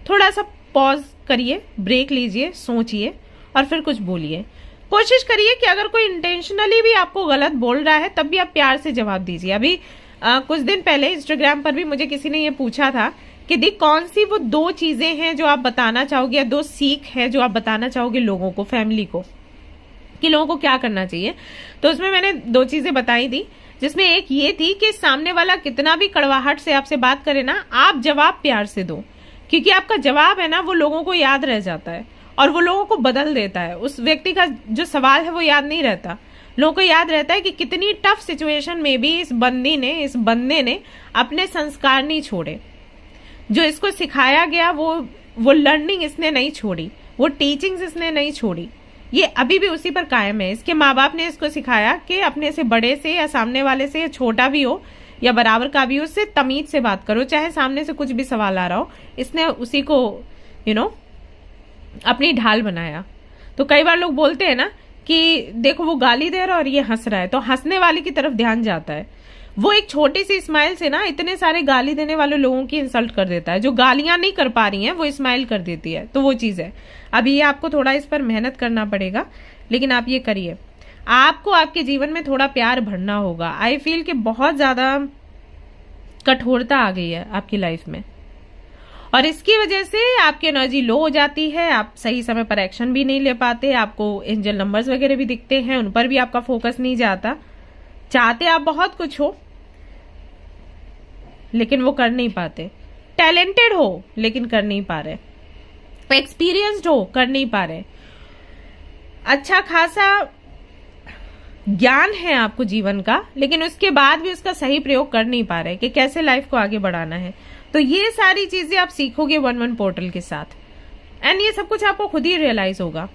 थोड़ा सा पॉज करिए, ब्रेक लीजिए, सोचिए और फिर कुछ बोलिए। कोशिश करिए कि अगर कोई इंटेंशनली भी आपको गलत बोल रहा है, तब भी आप प्यार से जवाब दीजिए। अभी कुछ दिन पहले इंस्टाग्राम पर भी मुझे किसी ने ये पूछा था कि दी कौन सी वो 2 चीजें हैं जो आप बताना चाहोगे, या 2 सीख है जो आप बताना चाहोगे लोगों को, फैमिली को, कि लोगों को क्या करना चाहिए। तो उसमें मैंने 2 चीजें बताई थी, जिसमें एक ये थी कि सामने वाला कितना भी कड़वाहट से आपसे बात करे ना, आप जवाब प्यार से दो। क्योंकि आपका जवाब है ना, वो लोगों को याद रह जाता है और वो लोगों को बदल देता है। उस व्यक्ति का जो सवाल है वो याद नहीं रहता, लोगों को याद रहता है कि कितनी टफ सिचुएशन में भी इस बंदे ने अपने संस्कार नहीं छोड़े। जो इसको सिखाया गया वो लर्निंग इसने नहीं छोड़ी, वो टीचिंग्स इसने नहीं छोड़ी, ये अभी भी उसी पर कायम है। इसके माँ बाप ने इसको सिखाया कि अपने से बड़े से या सामने वाले से, या छोटा भी हो या बराबर का भी हो, उससे तमीज से बात करो, चाहे सामने से कुछ भी सवाल आ रहा हो। इसने उसी को अपनी ढाल बनाया। तो कई बार लोग बोलते हैं ना कि देखो वो गाली दे रहा है और ये हंस रहा है, तो हंसने वाले की तरफ ध्यान जाता है। वो एक छोटी सी स्माइल से ना इतने सारे गाली देने वाले लोगों की इंसल्ट कर देता है। जो गालियां नहीं कर पा रही हैं वो स्माइल कर देती है। तो वो चीज है, अभी ये आपको थोड़ा इस पर मेहनत करना पड़ेगा, लेकिन आप ये करिए। आपको आपके जीवन में थोड़ा प्यार भरना होगा। आई फील कि बहुत ज्यादा कठोरता आ गई है आपकी लाइफ में, और इसकी वजह से आपकी एनर्जी लो हो जाती है। आप सही समय पर एक्शन भी नहीं ले पाते, आपको एंजल नंबर्स वगैरह भी दिखते हैं, उन पर भी आपका फोकस नहीं जाता। चाहते आप बहुत कुछ हो लेकिन वो कर नहीं पाते। टैलेंटेड हो लेकिन कर नहीं पा रहे, एक्सपीरियंस्ड हो कर नहीं पा रहे, अच्छा खासा ज्ञान है आपको जीवन का, लेकिन उसके बाद भी उसका सही प्रयोग कर नहीं पा रहे कि कैसे लाइफ को आगे बढ़ाना है। तो ये सारी चीजें आप सीखोगे 1-1 पोर्टल के साथ, एंड ये सब कुछ आपको खुद ही रियलाइज होगा।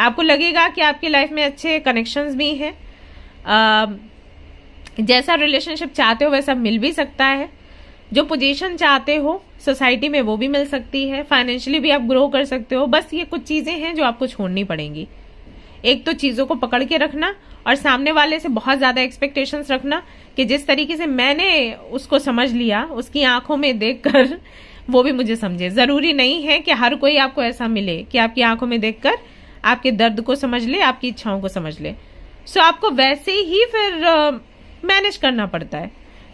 आपको लगेगा कि आपकी लाइफ में अच्छे कनेक्शंस भी हैं, जैसा रिलेशनशिप चाहते हो वैसा मिल भी सकता है, जो पोजीशन चाहते हो सोसाइटी में वो भी मिल सकती है, फाइनेंशियली भी आप ग्रो कर सकते हो। बस ये कुछ चीजें हैं जो आपको छोड़नी पड़ेंगी। एक तो चीजों को पकड़ के रखना, और सामने वाले से बहुत ज्यादा एक्सपेक्टेशंस रखना कि जिस तरीके से मैंने उसको समझ लिया, उसकी आंखों में देखकर वो भी मुझे समझे। जरूरी नहीं है कि हर कोई आपको ऐसा मिले कि आपकी आंखों में देखकर आपके दर्द को समझ ले, आपकी इच्छाओं को समझ ले। सो आपको वैसे ही फिर मैनेज करना पड़ता है।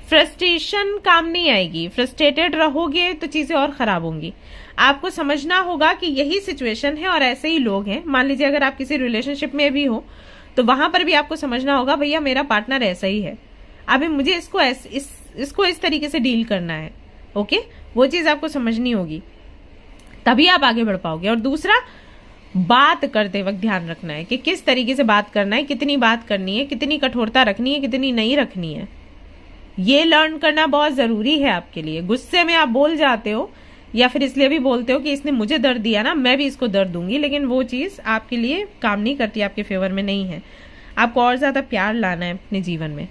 फ्रस्ट्रेशन काम नहीं आएगी, फ्रस्ट्रेटेड रहोगे तो चीजें और खराब होंगी। आपको समझना होगा कि यही सिचुएशन है और ऐसे ही लोग हैं। मान लीजिए अगर आप किसी रिलेशनशिप में भी हो तो वहां पर भी आपको समझना होगा भैया मेरा पार्टनर ऐसा ही है, अभी मुझे इसको इस तरीके से डील करना है। ओके, वो चीज आपको समझनी होगी, तभी आप आगे बढ़ पाओगे। और दूसरा, बात करते वक्त ध्यान रखना है कि किस तरीके से बात करना है, कितनी बात करनी है, कितनी कठोरता रखनी है, कितनी नहीं रखनी है। ये लर्न करना बहुत जरूरी है आपके लिए। गुस्से में आप बोल जाते हो या फिर इसलिए भी बोलते हो कि इसने मुझे दर्द दिया ना, मैं भी इसको दर्द दूंगी, लेकिन वो चीज आपके लिए काम नहीं करती, आपके फेवर में नहीं है। आपको और ज्यादा प्यार लाना है अपने जीवन में।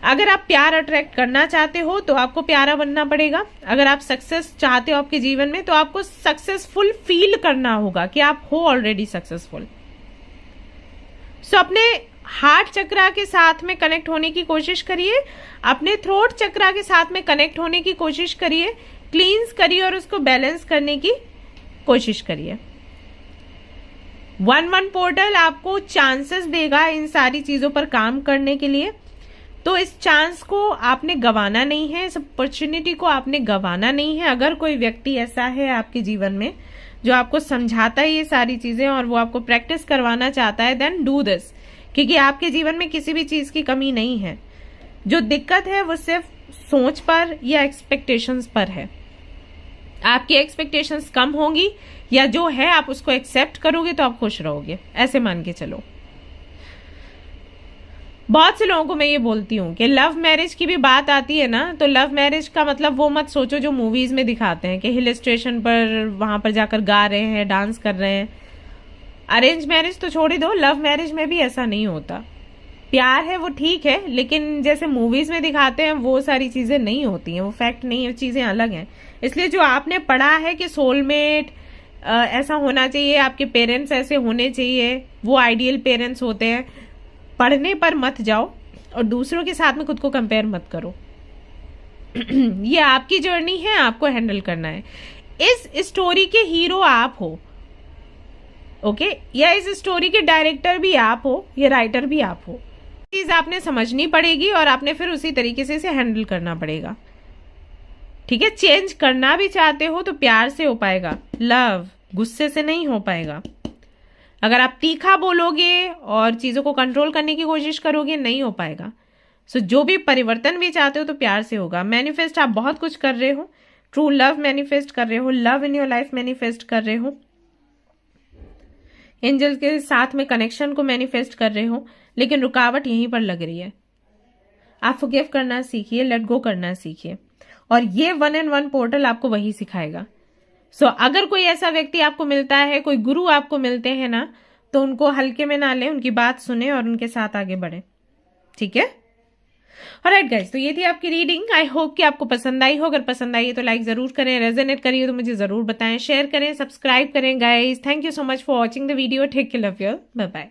अगर आप प्यार अट्रैक्ट करना चाहते हो तो आपको प्यारा बनना पड़ेगा। अगर आप सक्सेस चाहते हो आपके जीवन में तो आपको सक्सेसफुल फील करना होगा कि आप हो ऑलरेडी सक्सेसफुल। सो अपने हार्ट चक्रा के साथ में कनेक्ट होने की कोशिश करिए, अपने थ्रोट चक्रा के साथ में कनेक्ट होने की कोशिश करिए, क्लींस करिए और उसको बैलेंस करने की कोशिश करिए। 1-1 पोर्टल आपको चांसेस देगा इन सारी चीजों पर काम करने के लिए, तो इस चांस को आपने गंवाना नहीं है, इस अपॉर्चुनिटी को आपने गंवाना नहीं है। अगर कोई व्यक्ति ऐसा है आपके जीवन में जो आपको समझाता है ये सारी चीजें और वो आपको प्रैक्टिस करवाना चाहता है, देन डू दिस, क्योंकि आपके जीवन में किसी भी चीज की कमी नहीं है। जो दिक्कत है वो सिर्फ सोच पर या एक्सपेक्टेशंस पर है। आपकी एक्सपेक्टेशंस कम होंगी या जो है आप उसको एक्सेप्ट करोगे तो आप खुश रहोगे, ऐसे मान के चलो। बहुत से लोगों को मैं ये बोलती हूँ कि लव मैरिज की भी बात आती है ना, तो लव मैरिज का मतलब वो मत सोचो जो मूवीज में दिखाते हैं कि हिल स्टेशन पर वहां पर जाकर गा रहे हैं, डांस कर रहे हैं। अरेंज मैरिज तो छोड़ ही दो, लव मैरिज में भी ऐसा नहीं होता। प्यार है वो ठीक है, लेकिन जैसे मूवीज में दिखाते हैं वो सारी चीजें नहीं होती हैं, वो फैक्ट नहीं है, चीजें अलग हैं। इसलिए जो आपने पढ़ा है कि सोलमेट ऐसा होना चाहिए, आपके पेरेंट्स ऐसे होने चाहिए, वो आइडियल पेरेंट्स होते हैं, पढ़ने पर मत जाओ और दूसरों के साथ में खुद को कंपेयर मत करो। ये आपकी जर्नी है, आपको हैंडल करना है। इस स्टोरी के हीरो आप हो, ओके, या इस स्टोरी के डायरेक्टर भी आप हो, या राइटर भी आप हो। चीज आपने समझनी पड़ेगी और आपने फिर उसी तरीके से इसे हैंडल करना पड़ेगा, ठीक है। चेंज करना भी चाहते हो तो प्यार से हो पाएगा, लव गुस्से से नहीं हो पाएगा। अगर आप तीखा बोलोगे और चीजों को कंट्रोल करने की कोशिश करोगे, नहीं हो पाएगा। सो जो भी परिवर्तन भी चाहते हो तो प्यार से होगा। मैनिफेस्ट आप बहुत कुछ कर रहे हो, ट्रू लव मैनिफेस्ट कर रहे हो, love in your life manifest कर रहे हो, एंजल के साथ में कनेक्शन को मैनिफेस्ट कर रहे हो, लेकिन रुकावट यहीं पर लग रही है। आप फॉरगिव करना सीखिए, लेट गो करना सीखिए, और ये 1-on-1 पोर्टल आपको वही सिखाएगा। सो अगर कोई ऐसा व्यक्ति आपको मिलता है, कोई गुरु आपको मिलते हैं ना, तो उनको हल्के में ना लें, उनकी बात सुने और उनके साथ आगे बढ़े, ठीक है। ऑलराइट गाइस, तो ये थी आपकी रीडिंग। आई होप कि आपको पसंद आई हो। अगर पसंद आई है तो लाइक जरूर करें, रेजोनेट करिए तो मुझे जरूर बताएं, शेयर करें, सब्सक्राइब करें guys. Thank you so much for watching the video. Take care, love you, bye bye.